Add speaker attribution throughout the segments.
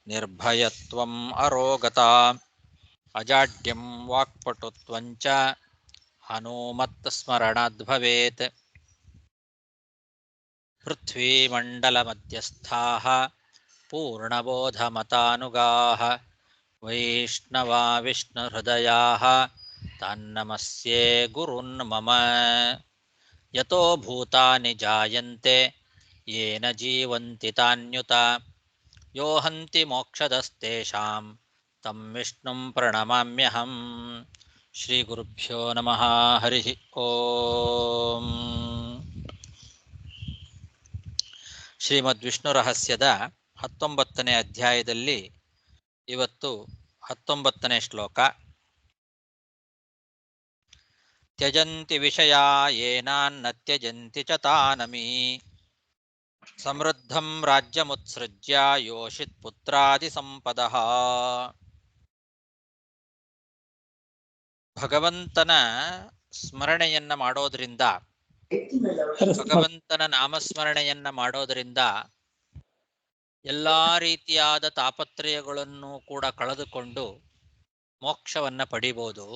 Speaker 1: ನಿರ್ಭಯತ್ವಂ ಅರೋಗತಾ ಅಜಾಡ್ಯಂ ವಾಕ್ಪಟುತ್ವಂಚ ಹನುಮತ್ ಸ್ಮರಣಾದ್ ಭವೇತ್. ಪೃಥ್ವೀಮಂಡಲಮಧ್ಯಸ್ಥಾಃ ಪೂರ್ಣಬೋಧಮತಾನುಗಾಃ ವೈಷ್ಣವಾ ವಿಷ್ಣುಹೃದಯಾಃ ತಾನ್ನಮಸ್ಯೆ ಗುರುನ್ ಮಮ. ಯತೋ ಭೂತಾನಿ ಜಾಯಂತೆ ಯೇನ ಜೀವಂತಿ ತಾನ್ಯುತ ಯೋ ಹಂತಿ ಮೋಕ್ಷದಸ್ತೇಷಾಂ ತಂ ವಿಷ್ಣುಂ ಪ್ರಣಮಾಮ್ಯಹಂ. ಶ್ರೀ ಗುರುಭ್ಯೋ ನಮಃ. ಹರಿ ಓಂ. ಶ್ರೀಮದ್ ವಿಷ್ಣು ರಹಸ್ಯದ 19ನೇ ಅಧ್ಯಾಯದಲ್ಲಿ ಇವತ್ತು 19ನೇ ಶ್ಲೋಕ. ತ್ಯಜಂತಿ ವಿಷಯಾ ಯೇನಾನ್ನ ತ್ಯಜಂತಿ ಚ ತಾನಮಿ ಸಮೃದ್ಧಂ ರಾಜ್ಯಮುತ್ಸೃಜ್ಯ ಯೋಷಿತ್ ಪುತ್ರಾದಿ ಸಂಪದಃ. ಭಗವಂತನ ಸ್ಮರಣೆಯನ್ನ ಮಾಡೋದ್ರಿಂದ, ಭಗವಂತನ ನಾಮಸ್ಮರಣೆಯನ್ನ ಮಾಡೋದರಿಂದ ಎಲ್ಲಾ ರೀತಿಯಾದ ತಾಪತ್ರಯಗಳನ್ನು ಕೂಡ ಕಳೆದುಕೊಂಡು ಮೋಕ್ಷವನ್ನ ಪಡಿಬೋದು.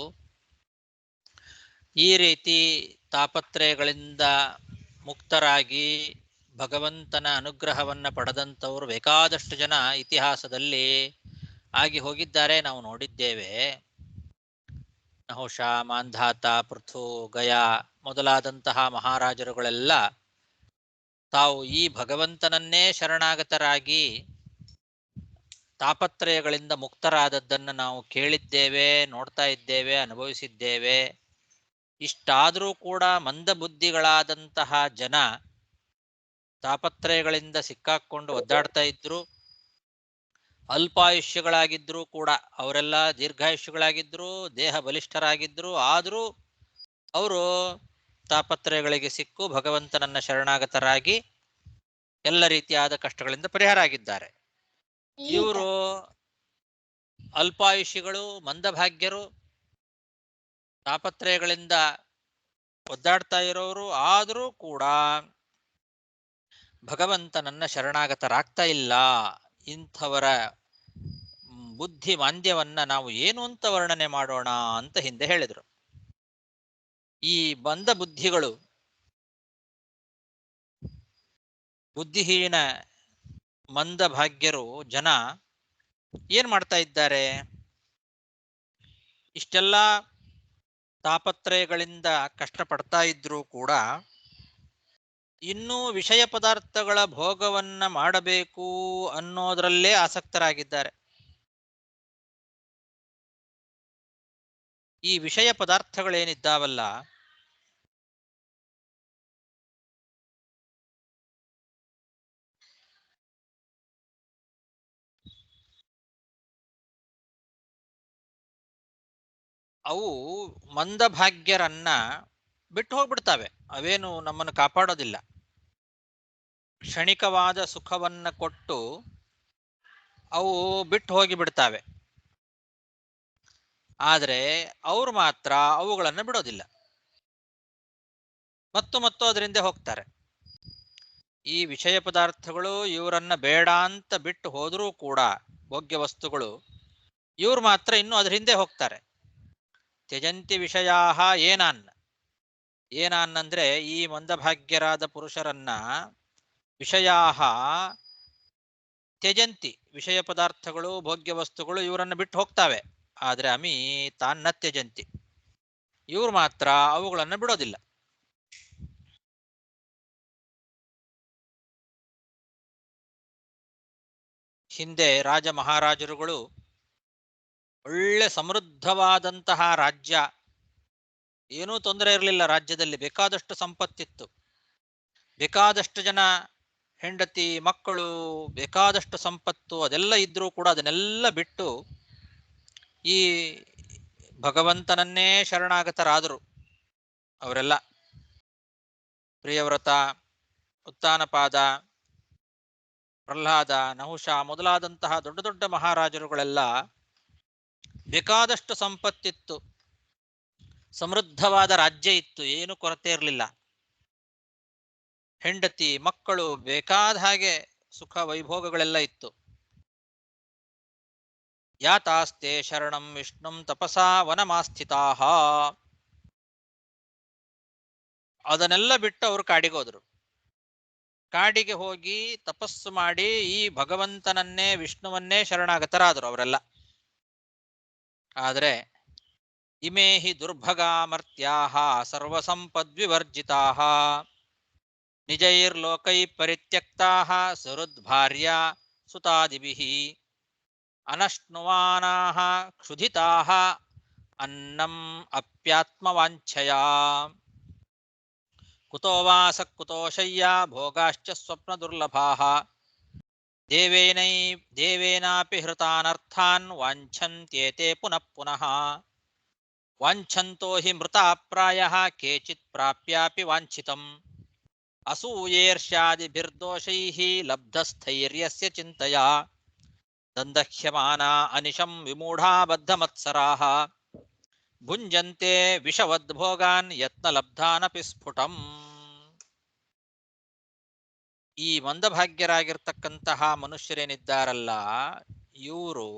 Speaker 1: ಈ ರೀತಿ ತಾಪತ್ರಯಗಳಿಂದ ಮುಕ್ತರಾಗಿ ಭಗವಂತನ ಅನುಗ್ರಹವನ್ನು ಪಡೆದಂಥವರು ಬೇಕಾದಷ್ಟು ಜನ ಇತಿಹಾಸದಲ್ಲಿ ಆಗಿ ಹೋಗಿದ್ದಾರೆ, ನಾವು ನೋಡಿದ್ದೇವೆ. ನಹುಷ, ಮಾಂಧಾತ, ಪೃಥು, ಗಯ ಮೊದಲಾದಂತಹ ಮಹಾರಾಜರುಗಳೆಲ್ಲ ತಾವು ಈ ಭಗವಂತನನ್ನೇ ಶರಣಾಗತರಾಗಿ ತಾಪತ್ರಯಗಳಿಂದ ಮುಕ್ತರಾದದ್ದನ್ನು ನಾವು ಕೇಳಿದ್ದೇವೆ, ನೋಡ್ತಾ ಇದ್ದೇವೆ, ಅನುಭವಿಸಿದ್ದೇವೆ. ಇಷ್ಟಾದರೂ ಕೂಡ ಮಂದಬುದ್ಧಿಗಳಾದಂತಹ ಜನ ತಾಪತ್ರಯಗಳಿಂದ ಸಿಕ್ಕಾಕೊಂಡು ಒದ್ದಾಡ್ತಾ ಇದ್ರು. ಅಲ್ಪಾಯುಷ್ಯಗಳಾಗಿದ್ರೂ ಕೂಡ ಅವರೆಲ್ಲ ದೀರ್ಘಾಯುಷ್ಯಗಳಾಗಿದ್ರು, ದೇಹ ಬಲಿಷ್ಠರಾಗಿದ್ರು. ಆದರೂ ಅವರು ತಾಪತ್ರಯಗಳಿಗೆ ಸಿಕ್ಕು ಭಗವಂತನನ್ನ ಶರಣಾಗತರಾಗಿ ಎಲ್ಲ ರೀತಿಯಾದ ಕಷ್ಟಗಳಿಂದ ಪರಿಹಾರ ಆಗಿದ್ದಾರೆ. ಇವರು ಅಲ್ಪಾಯುಷಿಗಳು, ಮಂದಭಾಗ್ಯರು, ತಾಪತ್ರಯಗಳಿಂದ ಒದ್ದಾಡ್ತಾ ಇರೋರು. ಆದರೂ ಕೂಡ ಭಗವಂತನನ್ನ ಶರಣಾಗತರಾಗ್ತಾ ಇಲ್ಲ. ಇಂಥವರ ಬುದ್ಧಿ ಮಾಂದ್ಯವನ್ನ ನಾವು ಏನು ಅಂತ ವರ್ಣನೆ ಮಾಡೋಣ ಅಂತ ಹಿಂದೆ ಹೇಳಿದರು. ಈ ಬಂದ ಬುದ್ಧಿಗಳು, ಬುದ್ಧಿಹೀನ ಮಂದಭಾಗ್ಯರು ಜನ ಏನ್ ಮಾಡ್ತಾ ಇದ್ದಾರೆ? ಇಷ್ಟೆಲ್ಲ ತಾಪತ್ರಯಗಳಿಂದ ಕಷ್ಟಪಡ್ತಾ ಇದ್ರೂ ಕೂಡ ಇನ್ನೂ ವಿಷಯ ಪದಾರ್ಥಗಳ ಭೋಗವನ್ನ ಮಾಡಬೇಕು ಅನ್ನೋದರಲ್ಲೇ ಆಸಕ್ತರಾಗಿದ್ದಾರೆ. ಈ ವಿಷಯ ಪದಾರ್ಥಗಳೇನಿದ್ದಾವಲ್ಲ, ಅವು ಮಂದಭಾಗ್ಯರನ್ನ ಬಿಟ್ಟು ಹೋಗ್ಬಿಡ್ತಾವೆ. ಅವೇನು ನಮ್ಮನ್ನು ಕಾಪಾಡೋದಿಲ್ಲ. ಕ್ಷಣಿಕವಾದ ಸುಖವನ್ನ ಕೊಟ್ಟು ಅವು ಬಿಟ್ಟು ಹೋಗಿ ಬಿಡ್ತಾವೆ. ಆದರೆ ಅವರು ಮಾತ್ರ ಅವುಗಳನ್ನು ಬಿಡೋದಿಲ್ಲ, ಮತ್ತು ಅದರಿಂದ ಹೋಗ್ತಾರೆ. ಈ ವಿಷಯ ಪದಾರ್ಥಗಳು ಇವರನ್ನ ಬೇಡ ಅಂತ ಬಿಟ್ಟು ಹೋದರೂ ಕೂಡ, ಭೋಗ್ಯ ವಸ್ತುಗಳು, ಇವ್ರು ಮಾತ್ರ ಇನ್ನೂ ಅದ್ರ ಹಿಂದೆ ಹೋಗ್ತಾರೆ. ತ್ಯಜಂತಿ ವಿಷಯಾಹ ಏನಾನ್ನ. ಏನಾನ್ನಂದ್ರೆ ಈ ಮಂದಭಾಗ್ಯರಾದ ಪುರುಷರನ್ನ ವಿಷಯಾಹ ತ್ಯಜಂತಿ, ವಿಷಯ ಪದಾರ್ಥಗಳು, ಭೋಗ್ಯ ವಸ್ತುಗಳು ಇವರನ್ನು ಬಿಟ್ಟು ಹೋಗ್ತಾವೆ. ಆದ್ರೆ ಅಮಿ ತಾನ್ನ ತ್ಯಜಂತಿ, ಇವ್ರು ಮಾತ್ರ ಅವುಗಳನ್ನು ಬಿಡೋದಿಲ್ಲ. ಹಿಂದೆ ರಾಜ ಮಹಾರಾಜರುಗಳು ಒಳ್ಳೆ ಸಮೃದ್ಧವಾದಂತಹ ರಾಜ್ಯ, ಏನೂ ತೊಂದರೆ ಇರಲಿಲ್ಲ. ರಾಜ್ಯದಲ್ಲಿ ಬೇಕಾದಷ್ಟು ಸಂಪತ್ತಿತ್ತು, ಬೇಕಾದಷ್ಟು ಜನ ಹೆಂಡತಿ ಮಕ್ಕಳು, ಬೇಕಾದಷ್ಟು ಸಂಪತ್ತು, ಅದೆಲ್ಲ ಇದ್ರೂ ಕೂಡ ಅದನ್ನೆಲ್ಲ ಬಿಟ್ಟು ಈ ಭಗವಂತನನ್ನೇ ಶರಣಾಗತರಾದರು ಅವರೆಲ್ಲ. ಪ್ರಿಯವ್ರತ, ಉತ್ತಾನಪಾದ, ಪ್ರಹ್ಲಾದ, ನಹುಷ ಮೊದಲಾದಂತಹ ದೊಡ್ಡ ದೊಡ್ಡ ಮಹಾರಾಜರುಗಳೆಲ್ಲ ಬೇಕಾದಷ್ಟು ಸಂಪತ್ತಿತ್ತು, ಸಮೃದ್ಧವಾದ ರಾಜ್ಯ ಇತ್ತು, ಏನು ಕೊರತೆ ಇರಲಿಲ್ಲ. ಹೆಂಡತಿ ಮಕ್ಕಳು ಬೇಕಾದ ಹಾಗೆ ಸುಖ ವೈಭೋಗಗಳೆಲ್ಲ ಇತ್ತು. ಯಾತಾಸ್ತೆ ಶರಣಂ ವಿಷ್ಣುಂ ತಪಸಾ ವನಮಾಸ್ಥಿತಾಃ. ಅದನ್ನೆಲ್ಲ ಬಿಟ್ಟು ಅವರು ಕಾಡಿಗೆ ಹೋದ್ರು. ಕಾಡಿಗೆ ಹೋಗಿ ತಪಸ್ಸು ಮಾಡಿ ಈ ಭಗವಂತನನ್ನೇ ವಿಷ್ಣುವನ್ನೇ ಶರಣಾಗತರಾದರು ಅವರೆಲ್ಲ. ಆದರೆ ಇಮೇ ಹಿ ದುರ್ಭಗಾ ಮರ್ತ್ಯಾಃ ಸರ್ವಸಂಪದ್ವಿವರ್ಜಿತಾಃ ನಿಜೈರ್ಲೋಕೈ ಪರಿತ್ಯಕ್ತಾಃ ಸುಹೃದ್ಭಾರ್ಯ ಸುತಾದಿಭಿಃ ಅನಶ್ನುವಾನಾಃ ಕ್ಷುಧಿತಾಃ ಅನ್ನಂ ಅಪ್ಯಾತ್ಮವಾಂಛಯಾ ಕುತೋ ವಾಸ ಕುತೋ ಶಯ್ಯ ಭೋಗಾಶ್ಚ ಸ್ವಪ್ನ ದುರ್ಲಭಾಃ ದೇವೇನಾಪಿ ಹೃತಾನರ್ಥಾನ್ ವಾಂಛನ್ತ್ಯೇತೆ ಪುನಃ ಪುನಃ ವಾಂಛಂತೋ ಹಿ ಮೃತಾಪ್ರಾಯಃ ಕೇಚಿತ್ ಪ್ರಾಪ್ಯಾಪಿ ವಾಂಛಿತಂ ಅಸೂಯೇರ್ಷ್ಯಾದಿಭಿರ್ದೋಷೈಃ ಲಬ್ಧಸ್ಥೈರ್ಯಸ್ಯ ಚಿಂತಯಾ ದಂದಹ್ಯಮಾನಾ ಅನಿಶಂ ವಿಮೂಢಾ ಬದ್ಧಮತ್ಸರಾಃ ಭುಂಜಂತೆ ವಿಷವದ್ಭೋಗಾನ್ ಯತ್ನಲಬ್ಧಾನಪಿ ಸ್ಫುಟಂ. ಈ ಮಂದಭಾಗ್ಯರಾಗಿರ್ತಕ್ಕಂತಹ ಮನುಷ್ಯರೇನಿದ್ದಾರಲ್ಲ, ಇವರು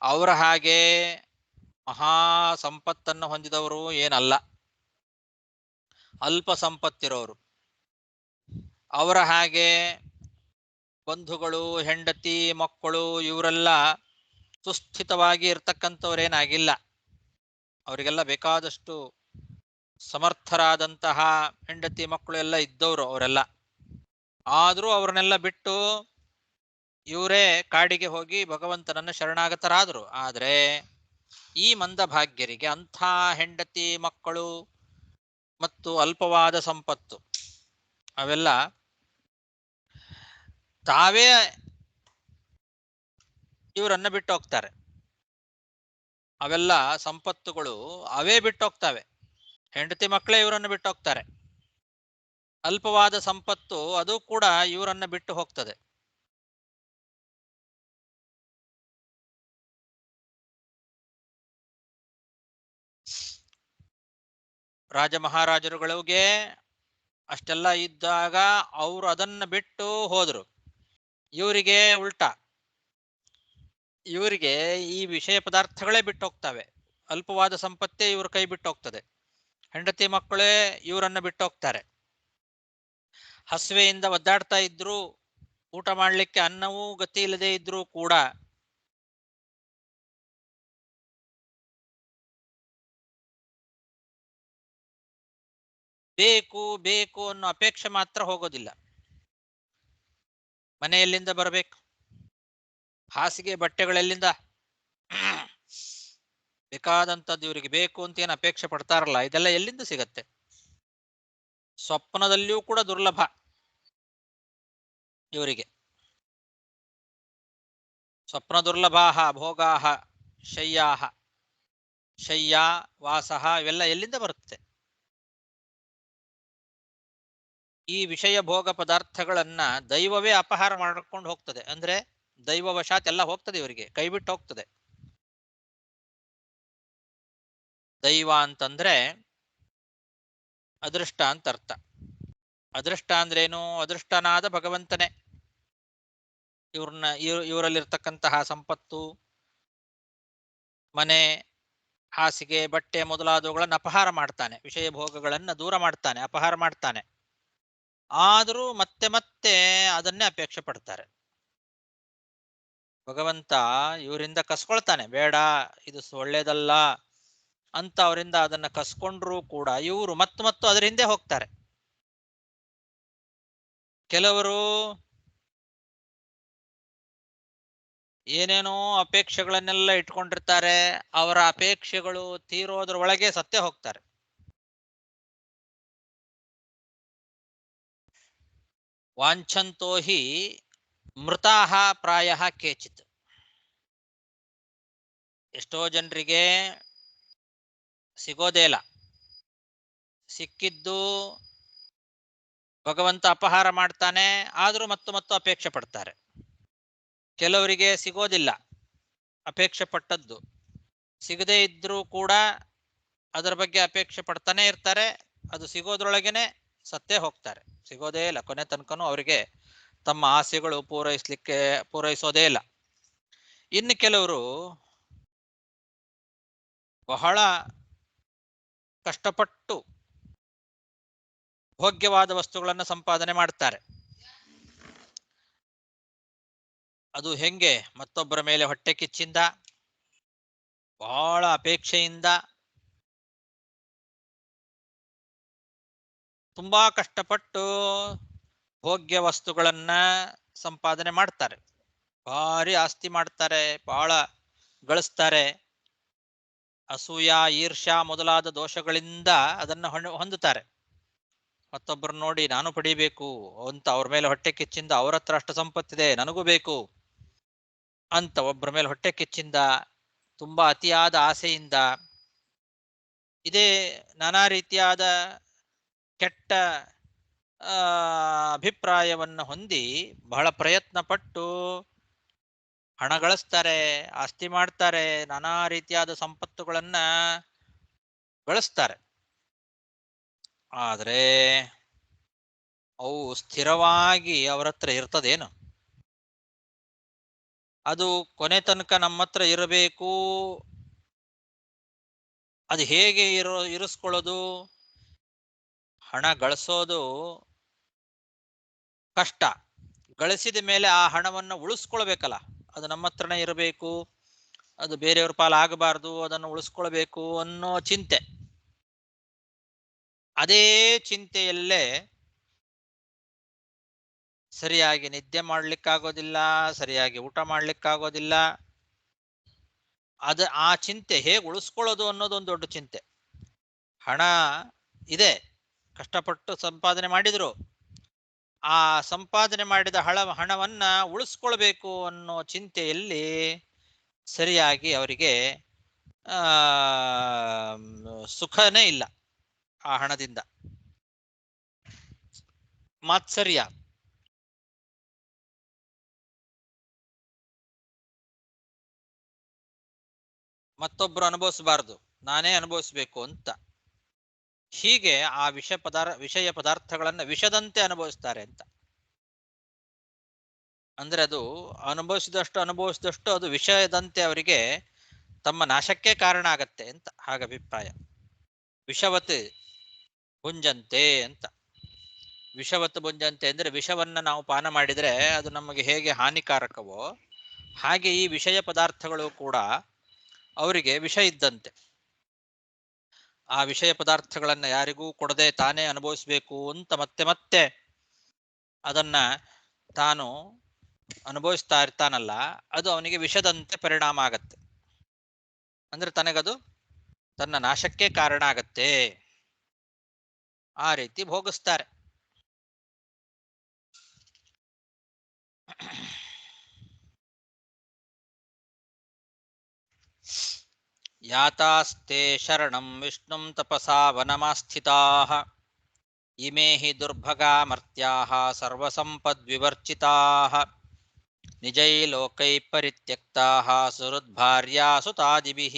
Speaker 1: ಅವರ ಹಾಗೆ ಮಹಾ ಸಂಪತ್ತನ್ನು ಹೊಂದಿದವರು ಏನಲ್ಲ, ಅಲ್ಪ ಸಂಪತ್ತಿರೋರು. ಅವರ ಹಾಗೆ ಬಂಧುಗಳು, ಹೆಂಡತಿ, ಮಕ್ಕಳು ಇವರೆಲ್ಲ ಸುಸ್ಥಿತವಾಗಿ ಇರ್ತಕ್ಕಂಥವ್ರೇನಾಗಿಲ್ಲ. ಅವರಿಗೆಲ್ಲ ಬೇಕಾದಷ್ಟು ಸಮರ್ಥರಾದಂತಹ ಹೆಂಡತಿ ಮಕ್ಕಳು ಎಲ್ಲ ಇದ್ದವರು ಅವರೆಲ್ಲ. ಆದರೂ ಅವ್ರನ್ನೆಲ್ಲ ಬಿಟ್ಟು ಇವರೇ ಕಾಡಿಗೆ ಹೋಗಿ ಭಗವಂತನನ್ನು ಶರಣಾಗತರಾದರು. ಆದರೆ ಈ ಮಂದಭಾಗ್ಯರಿಗೆ ಅಂಥ ಹೆಂಡತಿ ಮಕ್ಕಳು ಮತ್ತು ಅಲ್ಪವಾದ ಸಂಪತ್ತು ಅವೆಲ್ಲ ತಾವೇ ಇವರನ್ನ ಬಿಟ್ಟು ಹೋಗ್ತಾರೆ. ಅವೆಲ್ಲ ಸಂಪತ್ತುಗಳು ಅವೇ ಬಿಟ್ಟು ಹೋಗ್ತವೆ. ಹೆಂಡತಿ ಮಕ್ಕಳೇ ಇವರನ್ನು ಬಿಟ್ಟು ಹೋಗ್ತಾರೆ. ಅಲ್ಪವಾದ ಸಂಪತ್ತು ಅದು ಕೂಡ ಇವರನ್ನ ಬಿಟ್ಟು ಹೋಗ್ತದೆ. ರಾಜ ಮಹಾರಾಜರುಗಳಿಗೆ ಅಷ್ಟೆಲ್ಲ ಇದ್ದಾಗ ಅವರು ಅದನ್ನ ಬಿಟ್ಟು ಹೋದ್ರು. ಇವರಿಗೆ ಉಲ್ಟಾ, ಇವರಿಗೆ ಈ ವಿಷಯ ಪದಾರ್ಥಗಳೇ ಬಿಟ್ಟು ಹೋಗ್ತವೆ. ಅಲ್ಪವಾದ ಸಂಪತ್ತೇ ಇವ್ರ ಕೈ ಬಿಟ್ಟು ಹೋಗ್ತದೆ. ಹೆಂಡತಿ ಮಕ್ಕಳೇ ಇವರನ್ನ ಬಿಟ್ಟು ಹೋಗ್ತಾರೆ. ಹಸಿವೆಯಿಂದ ಒದ್ದಾಡ್ತಾ ಇದ್ರು, ಊಟ ಮಾಡಲಿಕ್ಕೆ ಅನ್ನವೂ ಗತಿ ಇಲ್ಲದೆ ಇದ್ರೂ ಕೂಡ ಬೇಕು ಬೇಕು ಅನ್ನೋ ಅಪೇಕ್ಷೆ ಮಾತ್ರ ಹೋಗೋದಿಲ್ಲ. ಮನೆಯಲ್ಲಿಂದ ಬರಬೇಕು, ಹಾಸಿಗೆ ಬಟ್ಟೆಗಳೆಲ್ಲಿಂದ, ಬೇಕಾದಂಥದ್ದು ಇವರಿಗೆ ಬೇಕು ಅಂತ ಏನು ಅಪೇಕ್ಷೆ ಪಡ್ತಾರಲ್ಲ, ಇದೆಲ್ಲ ಎಲ್ಲಿಂದ ಸಿಗತ್ತೆ? ಸ್ವಪ್ನದಲ್ಲಿಯೂ ಕೂಡ ದುರ್ಲಭ ಇವರಿಗೆ. ಸ್ವಪ್ನ ದುರ್ಲಭಾಹ ಭೋಗಾಹ ಶಯ್ಯಾಹ, ಶಯ್ಯಾ ವಾಸಃ ಇವೆಲ್ಲ ಎಲ್ಲಿಂದ ಬರುತ್ತೆ? ಈ ವಿಷಯ ಭೋಗ ಪದಾರ್ಥಗಳನ್ನ ದೈವವೇ ಅಪಹಾರ ಮಾಡ್ಕೊಂಡು ಹೋಗ್ತದೆ. ಅಂದ್ರೆ ದೈವವಶಾತ್ ಎಲ್ಲ ಹೋಗ್ತದೆ, ಇವರಿಗೆ ಕೈ ಬಿಟ್ಟು ಹೋಗ್ತದೆ. ದೈವ ಅಂತಂದ್ರೆ ಅದೃಷ್ಟ ಅಂತ ಅರ್ಥ. ಅದೃಷ್ಟ ಅಂದ್ರೇನು? ಅದೃಷ್ಟನಾದ ಭಗವಂತನೇ ಇವರಲ್ಲಿರ್ತಕ್ಕಂತಹ ಸಂಪತ್ತು, ಮನೆ, ಹಾಸಿಗೆ, ಬಟ್ಟೆ ಮೊದಲಾದವುಗಳನ್ನು ಅಪಹಾರ ಮಾಡ್ತಾನೆ. ವಿಷಯ ಭೋಗಗಳನ್ನು ದೂರ ಮಾಡ್ತಾನೆ, ಅಪಹಾರ ಮಾಡ್ತಾನೆ. ಆದರೂ ಮತ್ತೆ ಮತ್ತೆ ಅದನ್ನೇ ಅಪೇಕ್ಷೆ ಪಡ್ತಾರೆ. ಭಗವಂತ ಇವರಿಂದ ಕಸ್ಕೊಳ್ತಾನೆ, ಬೇಡ ಇದು ಒಳ್ಳೇದಲ್ಲ ಅಂತ ಅವರಿಂದ ಅದನ್ನ ಕಸ್ಕೊಂಡ್ರೂ ಕೂಡ ಇವರು ಮತ್ತು ಅದರ ಹಿಂದೆ ಹೋಗ್ತಾರೆ. ಕೆಲವರು ಏನೇನೋ ಅಪೇಕ್ಷೆಗಳನ್ನೆಲ್ಲ ಇಟ್ಕೊಂಡಿರ್ತಾರೆ, ಅವರ ಅಪೇಕ್ಷೆಗಳು ತೀರೋದ್ರ ಒಳಗೆ ಸತ್ತೇ ಹೋಗ್ತಾರೆ. ವಾಂಛಂತೋ ಹಿ ಮೃತಾಹ ಪ್ರಾಯಃ ಕೇಚಿತ್. ಎಷ್ಟೋ ಜನರಿಗೆ ಸಿಗೋದೇ ಇಲ್ಲ, ಸಿಕ್ಕಿದ್ದು ಭಗವಂತ ಅಪಹಾರ ಮಾಡ್ತಾನೆ, ಆದರೂ ಮತ್ತು ಅಪೇಕ್ಷೆ ಪಡ್ತಾರೆ. ಕೆಲವರಿಗೆ ಸಿಗೋದಿಲ್ಲ, ಅಪೇಕ್ಷೆ ಪಟ್ಟದ್ದು ಸಿಗದೇ ಇದ್ರೂ ಕೂಡ ಅದರ ಬಗ್ಗೆ ಅಪೇಕ್ಷೆ ಪಡ್ತಾನೆ ಇರ್ತಾರೆ. ಅದು ಸಿಗೋದ್ರೊಳಗೇನೆ ಸತ್ತೇ ಹೋಗ್ತಾರೆ, ಸಿಗೋದೇ ಇಲ್ಲ. ಕೊನೆ ತನಕನೂ ಅವರಿಗೆ ತಮ್ಮ ಆಸೆಗಳು ಪೂರೈಸೋದೇ ಇಲ್ಲ. ಇನ್ನು ಕೆಲವರು ಬಹಳ ಕಷ್ಟಪಟ್ಟು ಭೋಗ್ಯವಾದ ವಸ್ತುಗಳನ್ನು ಸಂಪಾದನೆ ಮಾಡ್ತಾರೆ. ಅದು ಹೆಂಗೆ? ಮತ್ತೊಬ್ಬರ ಮೇಲೆ ಹೊಟ್ಟೆ ಕಿಚ್ಚಿಂದ, ಬಹಳ ಅಪೇಕ್ಷೆಯಿಂದ, ತುಂಬಾ ಕಷ್ಟಪಟ್ಟು ಭೋಗ್ಯ ವಸ್ತುಗಳನ್ನ ಸಂಪಾದನೆ ಮಾಡ್ತಾರೆ. ಭಾರಿ ಆಸ್ತಿ ಮಾಡ್ತಾರೆ, ಬಹಳ ಗಳಿಸ್ತಾರೆ. ಅಸೂಯ, ಈರ್ಷ್ಯಾ ಮೊದಲಾದ ದೋಷಗಳಿಂದ ಅದನ್ನು ಹೊಂದುತ್ತಾರೆ. ಮತ್ತೊಬ್ಬರು ನೋಡಿ ನಾನು ಪಡಿಬೇಕು ಅಂತ ಅವ್ರ ಮೇಲೆ ಹೊಟ್ಟೆ ಕಿಚ್ಚಿಂದ, ಅವ್ರ ಹತ್ರ ಅಷ್ಟು ಸಂಪತ್ತಿದೆ ನನಗೂ ಬೇಕು ಅಂತ ಒಬ್ಬರ ಮೇಲೆ ಹೊಟ್ಟೆ ಕಿಚ್ಚಿಂದ, ತುಂಬಾ ಅತಿಯಾದ ಆಸೆಯಿಂದ, ಇದೇ ನಾನಾ ರೀತಿಯಾದ ಕೆಟ್ಟ ಅಭಿಪ್ರಾಯವನ್ನು ಹೊಂದಿ ಬಹಳ ಪ್ರಯತ್ನ ಪಟ್ಟು ಹಣ ಗಳಿಸ್ತಾರೆ, ಆಸ್ತಿ ಮಾಡ್ತಾರೆ, ನಾನಾ ರೀತಿಯಾದ ಸಂಪತ್ತುಗಳನ್ನ ಗಳಿಸ್ತಾರೆ. ಆದರೆ ಅವು ಸ್ಥಿರವಾಗಿ ಅವರ ಹತ್ರ ಇರ್ತದೇನು? ಅದು ಕೊನೆ ತನಕ ನಮ್ಮ ಹತ್ರ ಇರಬೇಕು. ಅದು ಹೇಗೆ ಇರಿಸ್ಕೊಳ್ಳೋದು? ಹಣ ಗಳಿಸೋದು ಕಷ್ಟ. ಗಳಿಸಿದ ಮೇಲೆ ಆ ಹಣವನ್ನು ಉಳಿಸ್ಕೊಳ್ಬೇಕಲ್ಲ, ಅದು ನಮ್ಮ ಹತ್ರನೇ ಇರಬೇಕು, ಅದು ಬೇರೆಯವ್ರ ಪಾಲು ಆಗಬಾರ್ದು, ಅದನ್ನು ಉಳಿಸ್ಕೊಳ್ಬೇಕು ಅನ್ನೋ ಚಿಂತೆ. ಅದೇ ಚಿಂತೆಯಲ್ಲೇ ಸರಿಯಾಗಿ ನಿದ್ದೆ ಮಾಡ್ಲಿಕ್ಕಾಗೋದಿಲ್ಲ, ಸರಿಯಾಗಿ ಊಟ ಮಾಡ್ಲಿಕ್ಕಾಗೋದಿಲ್ಲ. ಆ ಚಿಂತೆ ಹೇಗೆ ಉಳಿಸ್ಕೊಳ್ಳೋದು ಅನ್ನೋದೊಂದು ದೊಡ್ಡ ಚಿಂತೆ. ಹಣ ಇದೆ, ಕಷ್ಟಪಟ್ಟು ಸಂಪಾದನೆ ಮಾಡಿದ್ರು, ಆ ಸಂಪಾದನೆ ಮಾಡಿದ ಹಣವನ್ನ ಉಳಿಸ್ಕೊಳ್ಬೇಕು ಅನ್ನೋ ಚಿಂತೆಯಲ್ಲಿ ಸರಿಯಾಗಿ ಅವರಿಗೆ ಸುಖನೇ ಇಲ್ಲ. ಆ ಹಣದಿಂದ ಮಾತ್ಸರ್ಯ, ಮತ್ತೊಬ್ರು ಅನುಭವಿಸಬಾರದು, ನಾನೇ ಅನುಭವಿಸ್ಬೇಕು ಅಂತ, ಹೀಗೆ ಆ ವಿಷಯ ಪದಾರ್ಥಗಳನ್ನ ವಿಷದಂತೆ ಅನುಭವಿಸ್ತಾರೆ ಅಂತ. ಅಂದ್ರೆ ಅದು ಅನುಭವಿಸಿದಷ್ಟು ಅದು ವಿಷಯದಂತೆ ಅವರಿಗೆ ತಮ್ಮ ನಾಶಕ್ಕೆ ಕಾರಣ ಆಗತ್ತೆ ಅಂತ ಹಾಗ ಅಭಿಪ್ರಾಯ. ವಿಷವತ್ ಭುಂಜಂತೆ ಅಂತ. ವಿಷವತ್ ಭುಂಜಂತೆ ಅಂದ್ರೆ ವಿಷವನ್ನ ನಾವು ಪಾನ ಮಾಡಿದ್ರೆ ಅದು ನಮಗೆ ಹೇಗೆ ಹಾನಿಕಾರಕವೋ ಹಾಗೆ ಈ ವಿಷಯ ಪದಾರ್ಥಗಳು ಕೂಡ ಅವರಿಗೆ ವಿಷ ಇದ್ದಂತೆ. ಆ ವಿಷಯ ಪದಾರ್ಥಗಳನ್ನ ಯಾರಿಗೂ ಕೊಡದೆ ತಾನೇ ಅನುಭವಿಸ್ಬೇಕು ಅಂತ ಮತ್ತೆ ಮತ್ತೆ ಅದನ್ನ ತಾನು ಅನುಭವಿಸ್ತಾ ಇರ್ತಾನಲ್ಲ, ಅದು ಅವನಿಗೆ ವಿಷದಂತೆ ಪರಿಣಾಮ ಆಗತ್ತೆ. ಅಂದ್ರೆ ತನಗದು ತನ್ನ ನಾಶಕ್ಕೆ ಕಾರಣ ಆಗತ್ತೆ. ಆ ರೀತಿ ಭೋಗಿಸ್ತಾರೆ. ಯಾತಾಸ್ತೆ ಶರಣಂ ವಿಷ್ಣುಂ ತಪಸಾ ವನಮಾಸ್ಥಿತಾಃ ಇಮೇ ಹಿ ದುರ್ಭಗಾ ಮರ್ತ್ಯಾಃ ಸರ್ವಸಂಪದ್ವಿವರ್ಚಿತಾಃ ನಿಜೈ ಲೋಕೈ ಪರಿತ್ಯಕ್ತಾಃ ಸುಹೃದ್ಭಾರ್ಯಾ ಸುತಾದಿಭಿಃ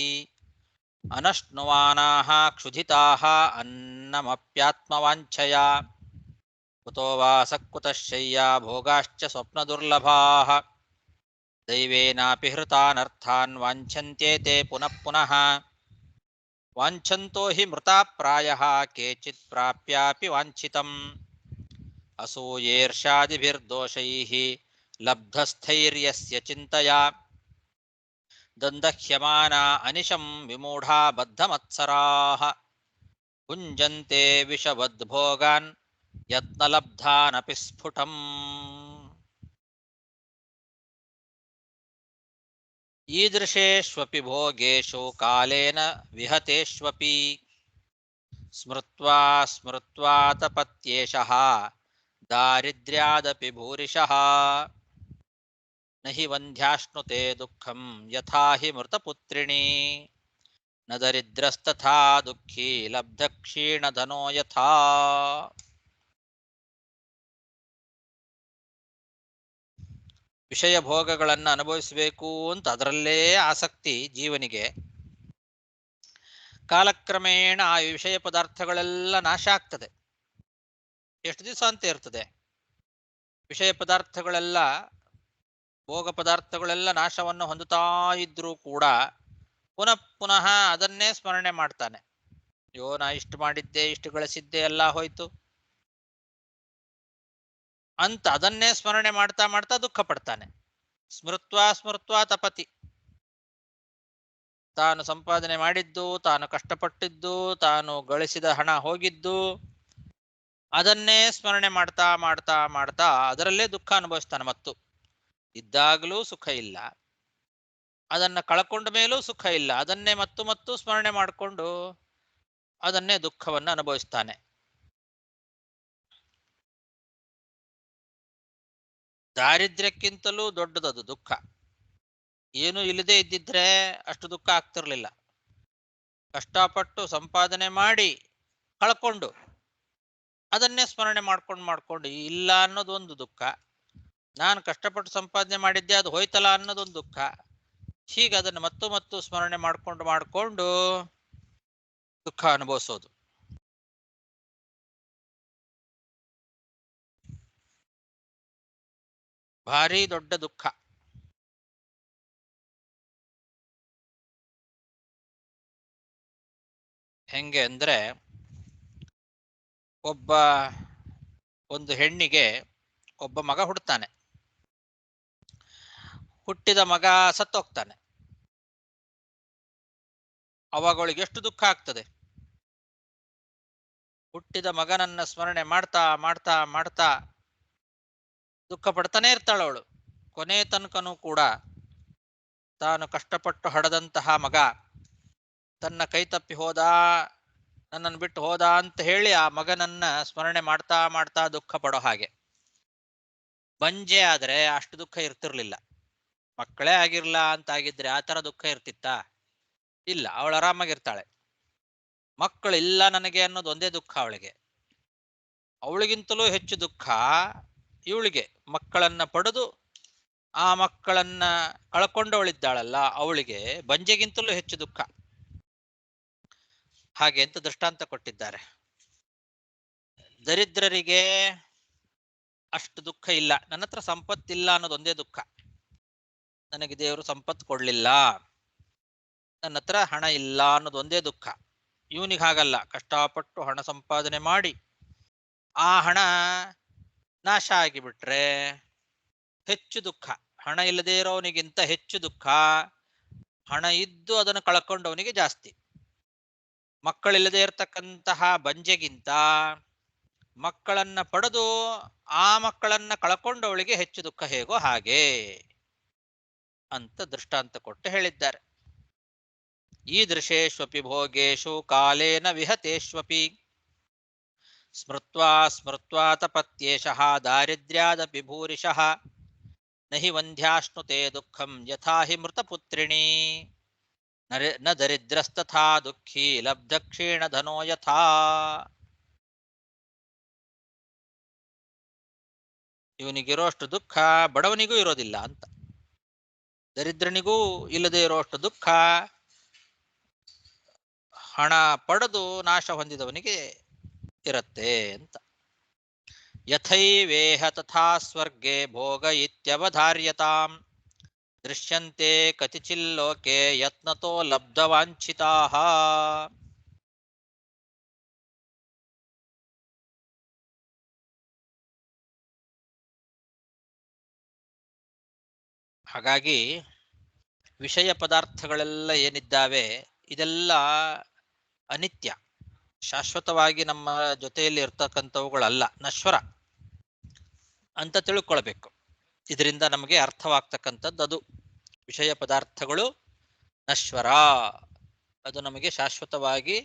Speaker 1: ಅನಶ್ನುವಾನಾಃ ಕ್ಷುಧಿತಾಃ ಅನ್ನಮಪ್ಯಾತ್ಮವಾಂಛಯಾ ಕುತೋ ವಾ ಸಕುತಶಯ್ಯಾ ಭೋಗಾಶ್ಚ ಸ್ವಪ್ನದುರ್ಲಭಾಃ ದೈವೇನಾಪಿ ಹೃತಾನರ್ಥಾನ್ ವಾಂಛನ್ತ್ಯೇತೆ ಪುನಃ ಪುನಃ ವಾಂಛಂತೋ ಹಿ ಮೃತಾ ಪ್ರಾಯಃ ಕೇಚಿತ್ ಪ್ರಾಪ್ಯಾಪಿ ವಾಂಛಿತಂ ಅಸೂಯೇರ್ಷಾದಿಭಿರ್ದೋಷೈಃ ಲಬ್ಧಸ್ಥೈರ್ಯಸ್ಯ ಚಿಂತಯಾ ದಂದಹ್ಯಮಾನಾ ಅನಿಶಂ ವಿಮೂಢಾ ಬದ್ಧಮತ್ಸರಾಃ ಭುಂಜಂತೆ ವಿಷವದ್ಭೋಗಾನ್ ಯತ್ನಲಬ್ಧಾನಪಿ ಸ್ಫುಟಂ. ಈದೃಶೇಷ್ವಪಿ ಭೋಗೇಶು ಕಾಲೇನ ವಿಹತೇಷ್ವಪಿ ಸ್ಮೃತ್ವಾ ಸ್ಮೃತ್ವಾ ತಪತ್ಯೇಷಃ ದಾರಿದ್ರ್ಯಾದಪಿ ಭೂರಿಶಃ ನಹಿ ವಂಧ್ಯಾಶ್ನುತೆ ದುಃಖಂ ಯಥಾ ಹಿ ಮೃತಪುತ್ರಿಣೀ ನ ದರಿದ್ರಸ್ತಥಾ ದುಃಖೀ ಲಬ್ಧಕ್ಷೀಣಧನೋ ಯಥಾ. ವಿಷಯ ಭೋಗಗಳನ್ನು ಅನುಭವಿಸಬೇಕು ಅಂತ ಅದರಲ್ಲೇ ಆಸಕ್ತಿ ಜೀವನಿಗೆ. ಕಾಲಕ್ರಮೇಣ ಆ ವಿಷಯ ಪದಾರ್ಥಗಳೆಲ್ಲ ನಾಶ ಆಗ್ತದೆ. ಎಷ್ಟು ದಿವಸ ಅಂತ ಇರ್ತದೆ? ವಿಷಯ ಪದಾರ್ಥಗಳೆಲ್ಲ ಭೋಗ ಪದಾರ್ಥಗಳೆಲ್ಲ ನಾಶವನ್ನು ಹೊಂದುತ್ತಾ ಇದ್ರೂ ಕೂಡ ಪುನಃ ಪುನಃ ಅದನ್ನೇ ಸ್ಮರಣೆ ಮಾಡ್ತಾನೆ. ಅಯ್ಯೋ, ನಾ ಇಷ್ಟು ಮಾಡಿದ್ದೆ, ಇಷ್ಟು ಗಳಿಸಿದ್ದೆ, ಎಲ್ಲ ಹೋಯ್ತು ಅಂತ ಅದನ್ನೇ ಸ್ಮರಣೆ ಮಾಡ್ತಾ ಮಾಡ್ತಾ ದುಃಖ ಪಡ್ತಾನೆ. ಸ್ಮೃತ್ವಾ ಸ್ಮೃತ್ವಾ ತಪತಿ. ತಾನು ಸಂಪಾದನೆ ಮಾಡಿದ್ದು, ತಾನು ಕಷ್ಟಪಟ್ಟಿದ್ದು, ತಾನು ಗಳಿಸಿದ ಹಣ ಹೋಗಿದ್ದು, ಅದನ್ನೇ ಸ್ಮರಣೆ ಮಾಡ್ತಾ ಮಾಡ್ತಾ ಮಾಡ್ತಾ ಅದರಲ್ಲೇ ದುಃಖ ಅನುಭವಿಸ್ತಾನೆ. ಮತ್ತು ಇದ್ದಾಗಲೂ ಸುಖ ಇಲ್ಲ, ಅದನ್ನ ಕಳ್ಕೊಂಡ ಮೇಲೂ ಸುಖ ಇಲ್ಲ, ಅದನ್ನೇ ಮತ್ತು ಮತ್ತು ಸ್ಮರಣೆ ಮಾಡಿಕೊಂಡು ಅದನ್ನೇ ದುಃಖವನ್ನು ಅನುಭವಿಸ್ತಾನೆ. ದಾರಿದ್ರ್ಯಕ್ಕಿಂತಲೂ ದೊಡ್ಡದದು ದುಃಖ. ಏನು ಇಲ್ಲದೆ ಇದ್ದಿದ್ರೆ ಅಷ್ಟು ದುಃಖ ಆಗ್ತಿರ್ಲಿಲ್ಲ. ಕಷ್ಟಪಟ್ಟು ಸಂಪಾದನೆ ಮಾಡಿ ಕಳ್ಕೊಂಡು ಅದನ್ನೇ ಸ್ಮರಣೆ ಮಾಡ್ಕೊಂಡು ಇಲ್ಲ ಅನ್ನೋದು ಒಂದು ದುಃಖ, ನಾನು ಕಷ್ಟಪಟ್ಟು ಸಂಪಾದನೆ ಮಾಡಿದ್ದೆ ಅದು ಹೋಯ್ತಲ್ಲ ಅನ್ನೋದೊಂದು ದುಃಖ. ಹೀಗೆ ಅದನ್ನು ಮತ್ತು ಮತ್ತು ಸ್ಮರಣೆ ಮಾಡ್ಕೊಂಡು ದುಃಖ ಅನುಭವಿಸೋದು. ಭಾರಿ ದೊಡ್ಡ ದುಃಖ. ಹೆಂಗೆ ಅಂದ್ರೆ, ಒಂದು ಹೆಣ್ಣಿಗೆ ಒಬ್ಬ ಮಗ ಹುಡ್ತಾನೆ. ಹುಟ್ಟಿದ ಮಗ ಸತ್ತೋಗ್ತಾನೆ. ಅವಾಗ ಅವಳಿಗೆ ಎಷ್ಟು ದುಃಖ ಆಗ್ತದೆ. ಹುಟ್ಟಿದ ಮಗನನ್ನ ಸ್ಮರಣೆ ಮಾಡ್ತಾ ಮಾಡ್ತಾ ಮಾಡ್ತಾ ದುಃಖ ಪಡ್ತಾನೆ ಇರ್ತಾಳೆ ಅವಳು. ಕೊನೆ ತನಕನೂ ಕೂಡ ತಾನು ಕಷ್ಟಪಟ್ಟು ಹಡದಂತಹ ಮಗ ತನ್ನ ಕೈ ತಪ್ಪಿ ಹೋದ, ನನ್ನನ್ನು ಬಿಟ್ಟು ಹೋದ ಅಂತ ಹೇಳಿ ಆ ಮಗನನ್ನ ಸ್ಮರಣೆ ಮಾಡ್ತಾ ಮಾಡ್ತಾ ದುಃಖ ಪಡೋ ಹಾಗೆ. ಬಂಜೆ ಆದ್ರೆ ಅಷ್ಟು ದುಃಖ ಇರ್ತಿರ್ಲಿಲ್ಲ. ಮಕ್ಕಳೇ ಆಗಿರ್ಲ ಅಂತ ಆಗಿದ್ರೆ ಆ ತರ ದುಃಖ ಇರ್ತಿತ್ತಾ? ಇಲ್ಲ, ಅವಳು ಆರಾಮಾಗಿರ್ತಾಳೆ. ಮಕ್ಕಳಿಲ್ಲ ನನಗೆ ಅನ್ನೋದು ಒಂದೇ ದುಃಖ ಅವಳಿಗೆ. ಅವಳಿಗಿಂತಲೂ ಹೆಚ್ಚು ದುಃಖ ಇವಳಿಗೆ. ಮಕ್ಕಳನ್ನ ಪಡೆದು ಆ ಮಕ್ಕಳನ್ನ ಕಳ್ಕೊಂಡವಳಿದ್ದಾಳಲ್ಲ ಅವಳಿಗೆ ಬಂಜೆಗಿಂತಲೂ ಹೆಚ್ಚು ದುಃಖ. ಹಾಗೆ ಅಂತ ದೃಷ್ಟಾಂತ ಕೊಟ್ಟಿದ್ದಾರೆ. ದರಿದ್ರರಿಗೆ ಅಷ್ಟು ದುಃಖ ಇಲ್ಲ. ನನ್ನ ಹತ್ರ ಸಂಪತ್ತಿಲ್ಲ ಅನ್ನೋದೊಂದೇ ದುಃಖ. ನನಗೆ ದೇವರು ಸಂಪತ್ತು ಕೊಡ್ಲಿಲ್ಲ, ನನ್ನ ಹತ್ರ ಹಣ ಇಲ್ಲ ಅನ್ನೋದೊಂದೇ ದುಃಖ. ಇವನಿಗೆ ಹಾಗಲ್ಲ. ಕಷ್ಟಪಟ್ಟು ಹಣ ಸಂಪಾದನೆ ಮಾಡಿ ಆ ಹಣ ನಾಶ ಆಗಿಬಿಟ್ರೆ ಹೆಚ್ಚು ದುಃಖ. ಹಣ ಇಲ್ಲದೇ ಇರೋವನಿಗಿಂತ ಹೆಚ್ಚು ದುಃಖ, ಹಣ ಇದ್ದು ಅದನ್ನು ಕಳ್ಕೊಂಡವನಿಗೆ ಜಾಸ್ತಿ. ಮಕ್ಕಳಿಲ್ಲದೆ ಇರತಕ್ಕಂತಹ ಬಂಜೆಗಿಂತ ಮಕ್ಕಳನ್ನ ಪಡೆದು ಆ ಮಕ್ಕಳನ್ನ ಕಳ್ಕೊಂಡವಳಿಗೆ ಹೆಚ್ಚು ದುಃಖ ಹೇಗೋ ಹಾಗೆ ಅಂತ ದೃಷ್ಟಾಂತ ಕೊಟ್ಟು ಹೇಳಿದ್ದಾರೆ. ಈ ದೃಶೇಶ್ವಪಿ ಭೋಗೇಶು ಕಾಲೇನ ವಿಹತೇಶ್ವಪಿ ಸ್ಮೃತ್ವಾ ಸ್ಮೃತ್ವಾ ತಪತ್ಯೇಷಃ ದಾರಿದ್ರ್ಯಾದಪಿ ಭೂರಿಶಃ ನಹಿ ವಂದ್ಯಾಶ್ನುತೆ ದುಃಖಂ ಯಥಾ ಹಿ ಮೃತಪುತ್ರಿಣಿ ನ ದರಿದ್ರಸ್ತಥಾ ದುಃಖಿ ಲಬ್ಧಕ್ಷೀಣ ಧನೋ ಯಥಾ. ಇವನಿಗಿರೋಷ್ಟು ದುಃಖ ಬಡವನಿಗೂ ಇರೋದಿಲ್ಲ ಅಂತ. ದರಿದ್ರನಿಗೂ ಇಲ್ಲದೆ ಇರೋಷ್ಟು ದುಃಖ ಹಣ ಪಡೆದು ನಾಶ ಹೊಂದಿದವನಿಗೆ ಇರತ್ತೆ ಅಂತ. ಯಥೈವೇಹ ತಥಾ ಸ್ವರ್ಗೆ ಭೋಗ ಇತ್ಯವಧಾರ್ಯತಾಂ ದೃಶ್ಯಂತೆ ಕತಿಚಿಲ್ಲೋಕೆ ಯತ್ನತೋ ಲಬ್ಧವಾಂಛಿತಾಃ. ಹಾಗಾಗಿ ವಿಷಯ ಪದಾರ್ಥಗಳೆಲ್ಲ ಏನಿದ್ದಾವೆ ಇದೆಲ್ಲ ಅನಿತ್ಯ, ಶಾಶ್ವತವಾಗಿ ನಮ್ಮ ಜೊತೆಯಲ್ಲಿ ಇರ್ತಕ್ಕಂಥವುಗಳಲ್ಲ, ನಶ್ವರ ಅಂತ ತಿಳ್ಕೊಳ್ಬೇಕು. ಇದರಿಂದ ನಮಗೆ ಅರ್ಥವಾಗ್ತಕ್ಕಂಥದ್ದು ಅದು. ವಿಷಯ ಪದಾರ್ಥಗಳು ನಶ್ವರ, ಅದು ನಮಗೆ ಶಾಶ್ವತವಾಗಿ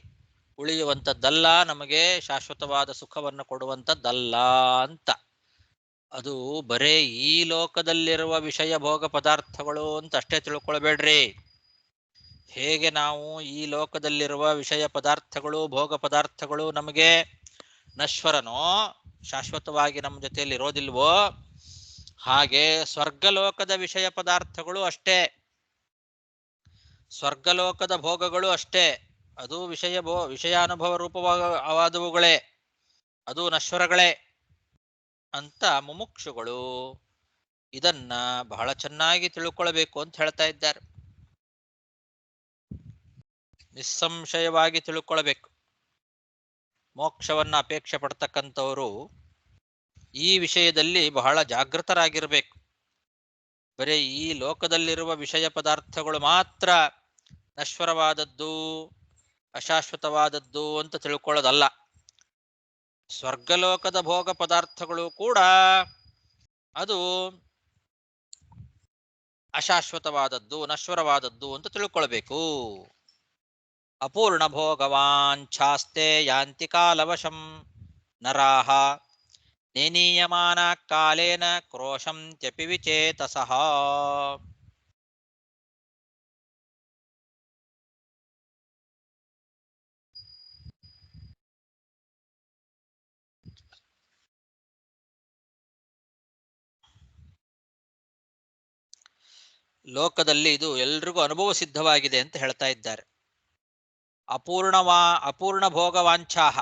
Speaker 1: ಉಳಿಯುವಂಥದ್ದಲ್ಲ, ನಮಗೆ ಶಾಶ್ವತವಾದ ಸುಖವನ್ನು ಕೊಡುವಂಥದ್ದಲ್ಲ ಅಂತ. ಅದು ಬರೇ ಈ ಲೋಕದಲ್ಲಿರುವ ವಿಷಯ ಭೋಗ ಪದಾರ್ಥಗಳು ಅಂತ ಅಷ್ಟೇ ತಿಳ್ಕೊಳ್ಬೇಡ್ರಿ. ಹೇಗೆ ನಾವು ಈ ಲೋಕದಲ್ಲಿರುವ ವಿಷಯ ಪದಾರ್ಥಗಳು ಭೋಗ ಪದಾರ್ಥಗಳು ನಮಗೆ ನಶ್ವರನೋ, ಶಾಶ್ವತವಾಗಿ ನಮ್ಮ ಜೊತೆಯಲ್ಲಿ ಇರೋದಿಲ್ವೋ, ಹಾಗೆ ಸ್ವರ್ಗಲೋಕದ ವಿಷಯ ಪದಾರ್ಥಗಳು ಅಷ್ಟೇ, ಸ್ವರ್ಗಲೋಕದ ಭೋಗಗಳು ಅಷ್ಟೇ. ಅದು ವಿಷಯಾನುಭವ ರೂಪವಾದವುಗಳೇ, ಅದು ನಶ್ವರಗಳೇ ಅಂತ ಮುಮುಕ್ಷುಗಳು ಇದನ್ನ ಬಹಳ ಚೆನ್ನಾಗಿ ತಿಳ್ಕೊಳ್ಬೇಕು ಅಂತ ಹೇಳ್ತಾ ಇದ್ದಾರೆ. ನಿಸ್ಸಂಶಯವಾಗಿ ತಿಳ್ಕೊಳ್ಬೇಕು. ಮೋಕ್ಷವನ್ನ ಅಪೇಕ್ಷೆ ಪಡ್ತಕ್ಕಂಥವರು ಈ ವಿಷಯದಲ್ಲಿ ಬಹಳ ಜಾಗೃತರಾಗಿರ್ಬೇಕು. ಬರೀ ಈ ಲೋಕದಲ್ಲಿರುವ ವಿಷಯ ಪದಾರ್ಥಗಳು ಮಾತ್ರ ನಶ್ವರವಾದದ್ದು, ಅಶಾಶ್ವತವಾದದ್ದು ಅಂತ ತಿಳ್ಕೊಳ್ಳೋದಲ್ಲ. ಸ್ವರ್ಗಲೋಕದ ಭೋಗ ಪದಾರ್ಥಗಳು ಕೂಡ ಅದು ಅಶಾಶ್ವತವಾದದ್ದು, ನಶ್ವರವಾದದ್ದು ಅಂತ ತಿಳ್ಕೊಳ್ಬೇಕು. ಅಪೂರ್ಣ ಭೋಗವಾಂಛಾಸ್ತೆ ಯಾಂತಿ ಕಾಲವಶಂ ನರಾಹ ನೇನೀಯಮಾನ ಕಾಲೇನ ಕ್ರೋಶಂತ್ಯಪಿ ವಿಚೇತಸಃ. ಲೋಕದಲ್ಲಿ ಇದು ಎಲ್ರಿಗೂ ಅನುಭವ ಸಿದ್ಧವಾಗಿದೆ ಅಂತ ಹೇಳ್ತಾ ಇದ್ದಾರೆ. ಅಪೂರ್ಣ ಭೋಗವಾಂಛಾಹ,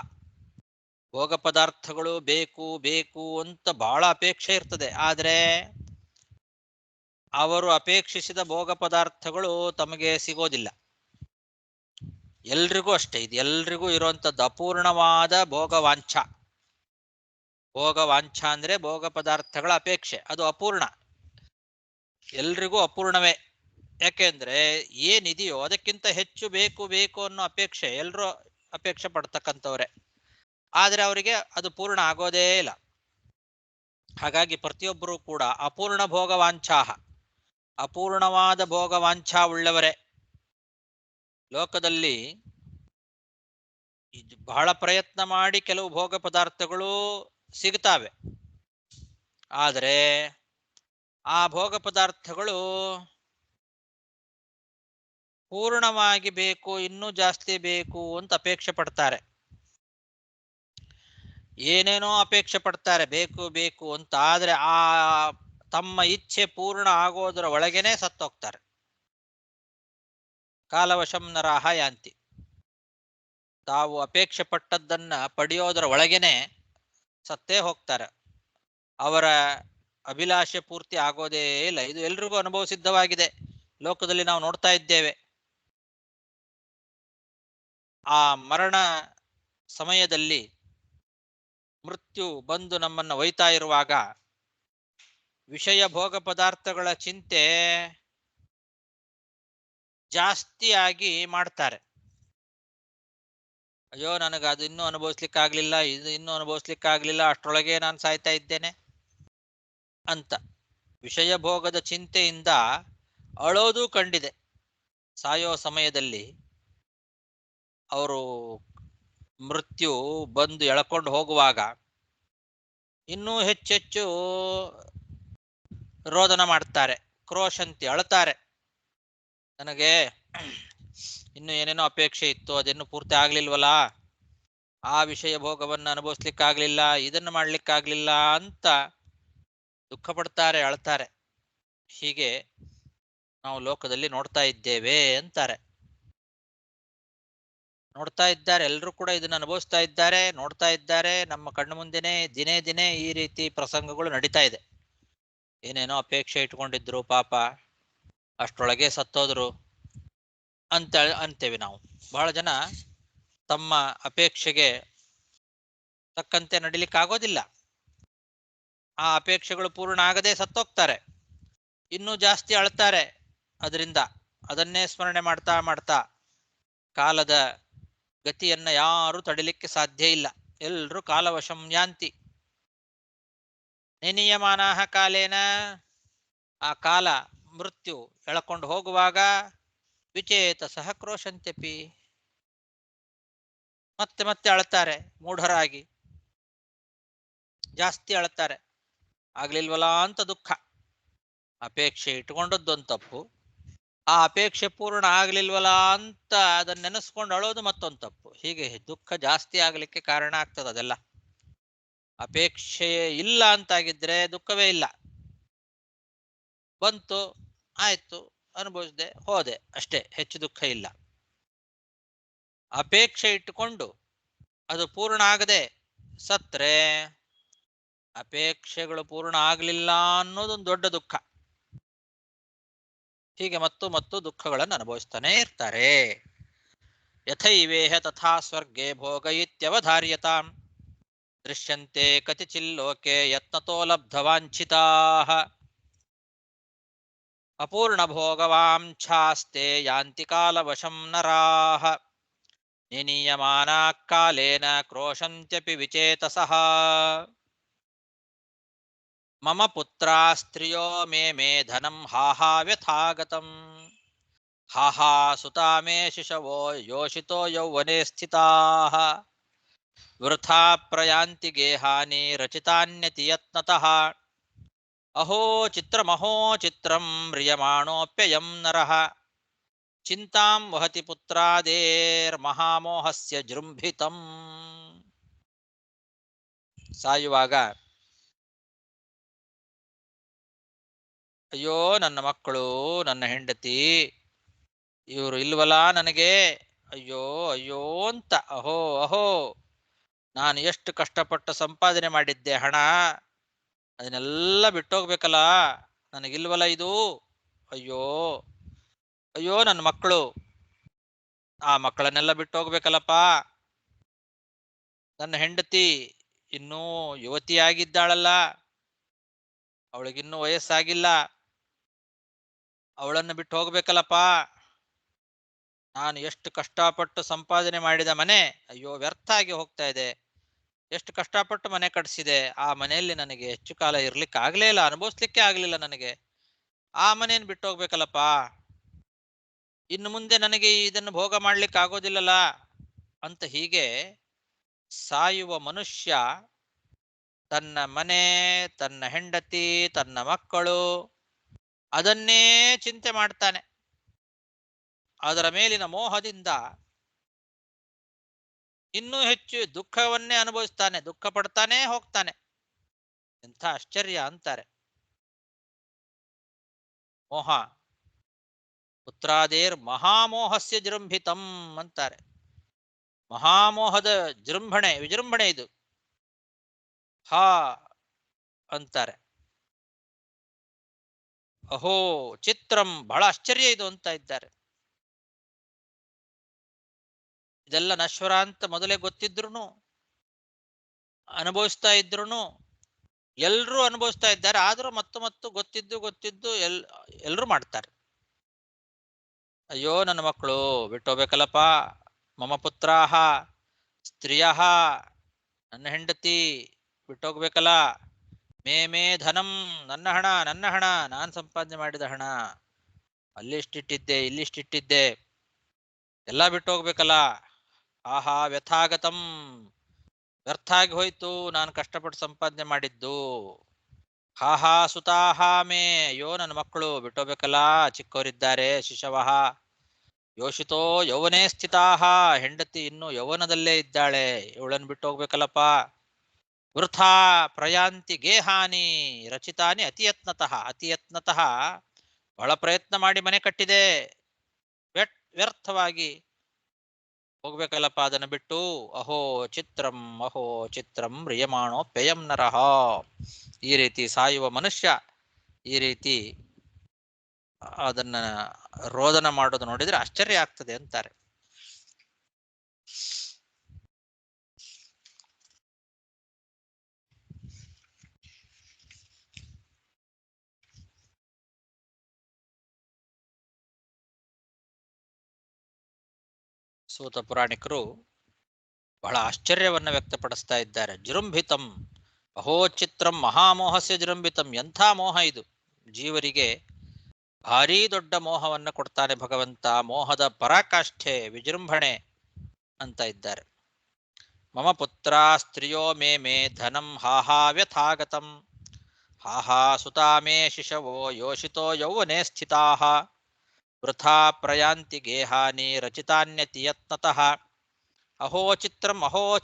Speaker 1: ಭೋಗ ಪದಾರ್ಥಗಳು ಬೇಕು ಬೇಕು ಅಂತ ಬಹಳ ಅಪೇಕ್ಷೆ ಇರ್ತದೆ. ಆದರೆ ಅವರು ಅಪೇಕ್ಷಿಸಿದ ಭೋಗ ಪದಾರ್ಥಗಳು ತಮಗೆ ಸಿಗೋದಿಲ್ಲ. ಎಲ್ರಿಗೂ ಅಷ್ಟೇ, ಇದು ಎಲ್ರಿಗೂ ಇರುವಂಥದ್ದು ಅಪೂರ್ಣವಾದ ಭೋಗವಾಂಛ. ಭೋಗವಾಂಛ ಅಂದ್ರೆ ಭೋಗ ಪದಾರ್ಥಗಳ ಅಪೇಕ್ಷೆ, ಅದು ಅಪೂರ್ಣ, ಎಲ್ರಿಗೂ ಅಪೂರ್ಣವೇ. ಯಾಕೆಂದ್ರೆ ಏನಿದೆಯೋ ಅದಕ್ಕಿಂತ ಹೆಚ್ಚು ಬೇಕು ಬೇಕು ಅನ್ನೋ ಅಪೇಕ್ಷೆ ಎಲ್ರೂ ಅಪೇಕ್ಷೆ ಪಡ್ತಕ್ಕಂಥವ್ರೆ. ಆದರೆ ಅವರಿಗೆ ಅದು ಪೂರ್ಣ ಆಗೋದೇ ಇಲ್ಲ. ಹಾಗಾಗಿ ಪ್ರತಿಯೊಬ್ಬರೂ ಕೂಡ ಅಪೂರ್ಣ ಭೋಗವಾಂಛಾಹ, ಅಪೂರ್ಣವಾದ ಭೋಗವಾಂಛಾ ಉಳ್ಳವರೇ. ಲೋಕದಲ್ಲಿ ಬಹಳ ಪ್ರಯತ್ನ ಮಾಡಿ ಕೆಲವು ಭೋಗ ಪದಾರ್ಥಗಳು ಸಿಗ್ತಾವೆ. ಆದರೆ ಆ ಭೋಗ ಪದಾರ್ಥಗಳು ಪೂರ್ಣವಾಗಿ ಬೇಕು, ಇನ್ನೂ ಜಾಸ್ತಿ ಬೇಕು ಅಂತ ಅಪೇಕ್ಷೆ ಪಡ್ತಾರೆ. ಏನೇನೋ ಅಪೇಕ್ಷೆ ಪಡ್ತಾರೆ ಬೇಕು ಬೇಕು ಅಂತ. ಆದ್ರೆ ಆ ತಮ್ಮ ಇಚ್ಛೆ ಪೂರ್ಣ ಆಗೋದರ ಒಳಗೇನೆ ಸತ್ತೋಗ್ತಾರೆ. ಕಾಲವಶಂ ನರಾಹ ಯಾಂತಿ, ತಾವು ಅಪೇಕ್ಷೆ ಪಟ್ಟದ್ದನ್ನ ಪಡೆಯೋದರ ಒಳಗೇನೆ ಸತ್ತೇ ಹೋಗ್ತಾರೆ. ಅವರ ಅಭಿಲಾಷೆ ಪೂರ್ತಿ ಆಗೋದೇ ಇಲ್ಲ. ಇದು ಎಲ್ರಿಗೂ ಅನುಭವ ಸಿದ್ಧವಾಗಿದೆ, ಲೋಕದಲ್ಲಿ ನಾವು ನೋಡ್ತಾ ಇದ್ದೇವೆ. ಆ ಮರಣ ಸಮಯದಲ್ಲಿ ಮೃತ್ಯು ಬಂದು ನಮ್ಮನ್ನ ಒಯ್ತಾ ಇರುವಾಗ ವಿಷಯ ಭೋಗ ಪದಾರ್ಥಗಳ ಚಿಂತೆ ಜಾಸ್ತಿಯಾಗಿ ಮಾಡ್ತಾರೆ. ಅಯ್ಯೋ, ನನಗೆ ಅದು ಇನ್ನೂ ಅನುಭವಿಸ್ಲಿಕ್ಕಾಗ್ಲಿಲ್ಲ, ಇದು ಇನ್ನೂ ಅನುಭವಿಸ್ಲಿಕ್ಕಾಗ್ಲಿಲ್ಲ, ಅಷ್ಟರೊಳಗೆ ನಾನು ಸಾಯ್ತಾ ಇದ್ದೇನೆ ಅಂತ ವಿಷಯ ಭೋಗದ ಚಿಂತೆಯಿಂದ ಅಳೋದು ಕಂಡಿದೆ. ಸಾಯೋ ಸಮಯದಲ್ಲಿ ಅವರು ಮೃತ್ಯು ಬಂದು ಎಳ್ಕೊಂಡು ಹೋಗುವಾಗ ಇನ್ನೂ ಹೆಚ್ಚೆಚ್ಚು ರೋದನ ಮಾಡ್ತಾರೆ, ಕ್ರೋಶಂತಿ, ಅಳ್ತಾರೆ. ನನಗೆ ಇನ್ನು ಏನೇನೋ ಅಪೇಕ್ಷೆ ಇತ್ತು, ಅದೇನು ಪೂರ್ತಿ ಆಗ್ಲಿಲ್ವಲ್ಲ, ಆ ವಿಷಯ ಭೋಗವನ್ನು ಅನುಭವಿಸ್ಲಿಕ್ಕಾಗ್ಲಿಲ್ಲ, ಇದನ್ನು ಮಾಡ್ಲಿಕ್ಕಾಗ್ಲಿಲ್ಲ ಅಂತ ದುಃಖ ಪಡ್ತಾರೆ, ಅಳ್ತಾರೆ. ಹೀಗೆ ನಾವು ಲೋಕದಲ್ಲಿ ನೋಡ್ತಾ ಇದ್ದೇವೆ ಅಂತಾರೆ. ನೋಡ್ತಾ ಇದ್ದಾರೆ, ಎಲ್ಲರೂ ಕೂಡ ಇದನ್ನು ಅನುಭವಿಸ್ತಾ ಇದ್ದಾರೆ, ನೋಡ್ತಾ ಇದ್ದಾರೆ. ನಮ್ಮ ಕಣ್ಣು ಮುಂದೆನೆ ದಿನೇ ದಿನೇ ಈ ರೀತಿ ಪ್ರಸಂಗಗಳು ನಡೀತಾ ಇದೆ. ಏನೇನೋ ಅಪೇಕ್ಷೆ ಇಟ್ಕೊಂಡಿದ್ರು, ಪಾಪ ಅಷ್ಟರೊಳಗೆ ಸತ್ತೋದ್ರು ಅಂತ ಅಂತೇವೆ ನಾವು. ಬಹಳ ಜನ ತಮ್ಮ ಅಪೇಕ್ಷೆಗೆ ತಕ್ಕಂತೆ ನಡಿಲಿಕ್ಕಾಗೋದಿಲ್ಲ, ಆ ಅಪೇಕ್ಷೆಗಳು ಪೂರ್ಣ ಆಗದೆ ಸತ್ತೋಗ್ತಾರೆ. ಇನ್ನೂ ಜಾಸ್ತಿ ಅಳ್ತಾರೆ. ಅದರಿಂದ ಅದನ್ನೇ ಸ್ಮರಣೆ ಮಾಡ್ತಾ ಮಾಡ್ತಾ ಕಾಲದ ಗತಿಯನ್ನ ಯಾರು ತಡಿಲಿಕ್ಕೆ ಸಾಧ್ಯ ಇಲ್ಲ. ಎಲ್ರೂ ಕಾಲವಶಂ ಯಾಂತಿ. ನಿನಿಯಮಾನಾಹ ಕಾಲೇನ, ಆ ಕಾಲ ಮೃತ್ಯು ಎಳಕೊಂಡು ಹೋಗುವಾಗ ವಿಚೇತಸಃ ಕ್ರೋಶಂತ್ಯಪಿ, ಮತ್ತೆ ಮತ್ತೆ ಅಳ್ತಾರೆ ಮೂಢರಾಗಿ, ಜಾಸ್ತಿ ಅಳ್ತಾರೆ. ಆಗ್ಲಿಲ್ವಲ್ಲ ಅಂತ ದುಃಖ. ಅಪೇಕ್ಷೆ ಇಟ್ಕೊಂಡದ್ದೊಂದು ತಪ್ಪು, ಆ ಅಪೇಕ್ಷೆ ಪೂರ್ಣ ಆಗ್ಲಿಲ್ವಲ್ಲ ಅಂತ ಅದನ್ನ ನೆನೆಸ್ಕೊಂಡು ಅಳೋದು ಮತ್ತೊಂದು ತಪ್ಪು. ಹೀಗೆ ದುಃಖ ಜಾಸ್ತಿ ಆಗ್ಲಿಕ್ಕೆ ಕಾರಣ ಆಗ್ತದೆ ಅದೆಲ್ಲ. ಅಪೇಕ್ಷೆ ಇಲ್ಲ ಅಂತಾಗಿದ್ರೆ ದುಃಖವೇ ಇಲ್ಲ. ಬಂತು, ಆಯ್ತು, ಅನುಭವಿಸಿದೆ, ಹೋದೆ, ಅಷ್ಟೇ, ಹೆಚ್ಚು ದುಃಖ ಇಲ್ಲ. ಅಪೇಕ್ಷೆ ಇಟ್ಟುಕೊಂಡು ಅದು ಪೂರ್ಣ ಆಗದೆ ಸತ್ರೆ ಅಪೇಕ್ಷೆಗಳು ಪೂರ್ಣ ಆಗಲಿಲ್ಲ ಅನ್ನೋದೊಂದು ದೊಡ್ಡ ದುಃಖ. ಹೀಗೆ ಮತ್ತು ಮತ್ತು ದುಃಖಗಳನ್ನು ಅನುಭವಿಸ್ತಾನೆ ಇರ್ತಾರೆ. ಯಥೈವೇಹ ತಥಾ ಸ್ವರ್ಗೆ ಭೋಗ ಇತ್ಯವಧಾರ್ಯತಾಂ ದೃಶ್ಯಂತೆ ಕತಿಚಿಲ್ಲೋಕೆ ಯತ್ನತೋ ಲಬ್ಧವಾಂಛಿತಾಃ ಅಪೂರ್ಣ ಭೋಗವಾಂಛಾಸ್ತೆ ಯಾಂತಿ ಕಾಲವಶಂ ನರಾಃ ನಿನೀಯಮಾನಾಃ ಕಾಲೇನ ಕ್ರೋಶಂತ್ಯಪಿ ವಿಚೇತಸಃ ಮಮ ಪುತ್ರಾ ಸ್ತ್ರಿಯೋ ಮೇ ಮೇ ಧನಂ ಹಾಹಾ ವ್ಯಥಾಗತಂ ಹಾಹಾ ಸುತಾ ಮೇ ಶಿಶವೋ ಯೋಷಿತೋ ಯೌವನೆ ಸ್ಥಿತಾಃ ವೃಥಾ ಪ್ರಯಾಂತಿ ಗೇಹಾನಿ ರಚಿತಾನ್ಯತಿ ಯತ್ನತಃ ಅಹೋ ಚಿತ್ರಮಹೋ ಚಿತ್ರಂ ಮ್ರಿಯಮಾಣೋಪ್ಯಯಂ ನರಃ ಚಿಂತಾಂ ವಹತಿ ಪುತ್ರಾದೇರ್ಮಹಾಮೋಹಸ್ಯ ಜೃಂಭಿತಂ. ಸಾಯುವಾಗ ಅಯ್ಯೋ ನನ್ನ ಮಕ್ಕಳು, ನನ್ನ ಹೆಂಡತಿ, ಇವರು ಇಲ್ವಲ್ಲ ನನಗೆ, ಅಯ್ಯೋ ಅಯ್ಯೋ ಅಂತ ಅಹೋ ಅಹೋ, ನಾನು ಎಷ್ಟು ಕಷ್ಟಪಟ್ಟು ಸಂಪಾದನೆ ಮಾಡಿದ್ದೆ ಹಣ, ಅದನ್ನೆಲ್ಲ ಬಿಟ್ಟೋಗ್ಬೇಕಲ್ಲ, ನನಗಿಲ್ವಲ್ಲ ಇದು, ಅಯ್ಯೋ ಅಯ್ಯೋ ನನ್ನ ಮಕ್ಕಳು, ಆ ಮಕ್ಕಳನ್ನೆಲ್ಲ ಬಿಟ್ಟೋಗ್ಬೇಕಲ್ಲಪ್ಪ, ನನ್ನ ಹೆಂಡತಿ ಇನ್ನೂ ಯುವತಿಯಾಗಿದ್ದಾಳಲ್ಲ, ಅವಳಿಗಿನ್ನೂ ವಯಸ್ಸಾಗಿಲ್ಲ, ಅವಳನ್ನು ಬಿಟ್ಟು ಹೋಗ್ಬೇಕಲ್ಲಪ್ಪ, ನಾನು ಎಷ್ಟು ಕಷ್ಟಪಟ್ಟು ಸಂಪಾದನೆ ಮಾಡಿದ ಮನೆ ಅಯ್ಯೋ ವ್ಯರ್ಥ ಆಗಿ ಹೋಗ್ತಾ ಇದೆ, ಎಷ್ಟು ಕಷ್ಟಪಟ್ಟು ಮನೆ ಕಟ್ಟಿಸಿದೆ, ಆ ಮನೆಯಲ್ಲಿ ನನಗೆ ಹೆಚ್ಚು ಕಾಲ ಇರ್ಲಿಕ್ಕೆ ಆಗ್ಲೇ ಇಲ್ಲ, ಅನುಭವಿಸ್ಲಿಕ್ಕೆ ಆಗ್ಲಿಲ್ಲ ನನಗೆ, ಆ ಮನೆಯನ್ನು ಬಿಟ್ಟು ಹೋಗ್ಬೇಕಲ್ಲಪ್ಪ, ಇನ್ನು ಮುಂದೆ ನನಗೆ ಇದನ್ನು ಭೋಗ ಮಾಡ್ಲಿಕ್ಕೆ ಆಗೋದಿಲ್ಲಲ್ಲ ಅಂತ ಹೀಗೆ ಸಾಯುವ ಮನುಷ್ಯ ತನ್ನ ಮನೆ, ತನ್ನ ಹೆಂಡತಿ, ತನ್ನ ಮಕ್ಕಳು ಅದನ್ನೇ ಚಿಂತೆ ಮಾಡ್ತಾನೆ. ಅದರ ಮೇಲಿನ ಮೋಹದಿಂದ ಇನ್ನೂ ಹೆಚ್ಚು ದುಃಖವನ್ನೇ ಅನುಭವಿಸ್ತಾನೆ, ದುಃಖ ಪಡ್ತಾನೆ ಹೋಗ್ತಾನೆ. ಎಂಥ ಆಶ್ಚರ್ಯ ಅಂತಾರೆ. ಮೋಹ ಪುತ್ರಾದೇರ್ ಮಹಾಮೋಹಸ್ಯ ಜೃಂಭಿತಂ ಅಂತಾರೆ. ಮಹಾಮೋಹದ ಜೃಂಭಣೆ, ವಿಜೃಂಭಣೆ ಇದು, ಹಾ ಅಂತಾರೆ. ಅಹೋ ಚಿತ್ರಂ, ಬಹಳ ಆಶ್ಚರ್ಯ ಇದು ಅಂತ ಇದ್ದಾರೆ. ಇದೆಲ್ಲ ನಶ್ವರ ಅಂತ ಮೊದಲೇ ಗೊತ್ತಿದ್ರು, ಅನುಭವಿಸ್ತಾ ಇದ್ರು, ಎಲ್ರೂ ಅನುಭವಿಸ್ತಾ ಇದ್ದಾರೆ, ಆದ್ರೂ ಮತ್ತು ಮತ್ತು ಗೊತ್ತಿದ್ದು ಎಲ್ರೂ ಮಾಡ್ತಾರೆ. ಅಯ್ಯೋ ನನ್ನ ಮಕ್ಕಳು ಬಿಟ್ಟೋಗ್ಬೇಕಲ್ಲಪ್ಪ, ಮಮ ಪುತ್ರಾಹ ಸ್ತ್ರೀಯ, ನನ್ನ ಹೆಂಡತಿ ಬಿಟ್ಟೋಗ್ಬೇಕಲ್ಲ, ಮೇ ಮೇ ಧನಂ, ನನ್ನ ಹಣ ನನ್ನ ಹಣ, ನಾನು ಸಂಪಾದನೆ ಮಾಡಿದ ಹಣ, ಅಲ್ಲಿಷ್ಟಿಟ್ಟಿದ್ದೆ ಇಲ್ಲಿಷ್ಟಿಟ್ಟಿದ್ದೆ ಎಲ್ಲ ಬಿಟ್ಟೋಗ್ಬೇಕಲ್ಲ, ಆಹಾ ವ್ಯಥಾಗತಂ, ವ್ಯರ್ಥ ಆಗಿ ಹೋಯ್ತು ನಾನು ಕಷ್ಟಪಟ್ಟು ಸಂಪಾದನೆ ಮಾಡಿದ್ದು, ಹಾಹಾ ಸುತಾಹ ಮೇ, ಅಯ್ಯೋ ನನ್ನ ಮಕ್ಕಳು ಬಿಟ್ಟೋಗ್ಬೇಕಲ್ಲ, ಚಿಕ್ಕವರಿದ್ದಾರೆ, ಶಿಶವಃ ಯೋಷಿತೋ ಯೌವನೇ ಸ್ಥಿತಾಹ, ಹೆಂಡತಿ ಇನ್ನು ಯೌವನದಲ್ಲೇ ಇದ್ದಾಳೆ, ಇವಳನ್ನು ಬಿಟ್ಟು ಹೋಗ್ಬೇಕಲ್ಲಪ್ಪ, ವೃಥಾ ಪ್ರಯಾಂತಿ ಗೇಹಾನಿ ರಚಿತಾನಿ ಅತಿಯತ್ನತಃ, ಅತಿಯತ್ನತಃ ಬಹಳ ಪ್ರಯತ್ನ ಮಾಡಿ ಮನೆ ಕಟ್ಟಿದೆ, ವ್ಯರ್ಥವಾಗಿ ಹೋಗ್ಬೇಕಲ್ಲಪ್ಪ ಅದನ್ನು ಬಿಟ್ಟು, ಅಹೋ ಚಿತ್ರಂ ಮ್ರಿಯಮಾಣೋ ಪೇಯಂ ನರಹ. ಈ ರೀತಿ ಸಾಯುವ ಮನುಷ್ಯ ಈ ರೀತಿ ಅದನ್ನ ರೋದನ ಮಾಡೋದು ನೋಡಿದ್ರೆ ಆಶ್ಚರ್ಯ ಆಗ್ತದೆ ಅಂತಾರೆ. ಸೂತ ಪುರಾಣಿಕರು ಬಹಳ ಆಶ್ಚರ್ಯವನ್ನ ವ್ಯಕ್ತಪಡಿಸ್ತಾ ಇದ್ದಾರೆ. ಜೃಂಭಿತಂ ಅಹೋ ಚಿತ್ರಂ ಮಹಾಮೋಹಸ್ಯ ಜೃಂಭಿತಂ, ಎಂಥ ಮೋಹ ಇದು, ಜೀವರಿಗೆ ಭಾರೀ ದೊಡ್ಡ ಮೋಹವನ್ನು ಕೊಡ್ತಾನೆ ಭಗವಂತ, ಮೋಹದ ಪರಾಕಾಷ್ಠೆ ವಿಜೃಂಭಣೆ ಅಂತ ಇದ್ದಾರೆ. ಮಮ ಪುತ್ರ ಸ್ತ್ರಿಯೋ ಮೇ ಮೇ ಧನಂ ಹಾಹಾ ವ್ಯಥಾಗತಂ ಹಾಹಾ ಸುತಾ ಮೇ ಶಿಶವೋ ಯೋಷಿತೋ ಯೌವನೆ ಸ್ಥಿತಾಃ ವೃಥಾ ಪ್ರಯಾಂತಿ ಗೇಹಾನಿ ರಚಿತಾನ್ಯತಿ ಯತ್ನತಃ ಅಹೋ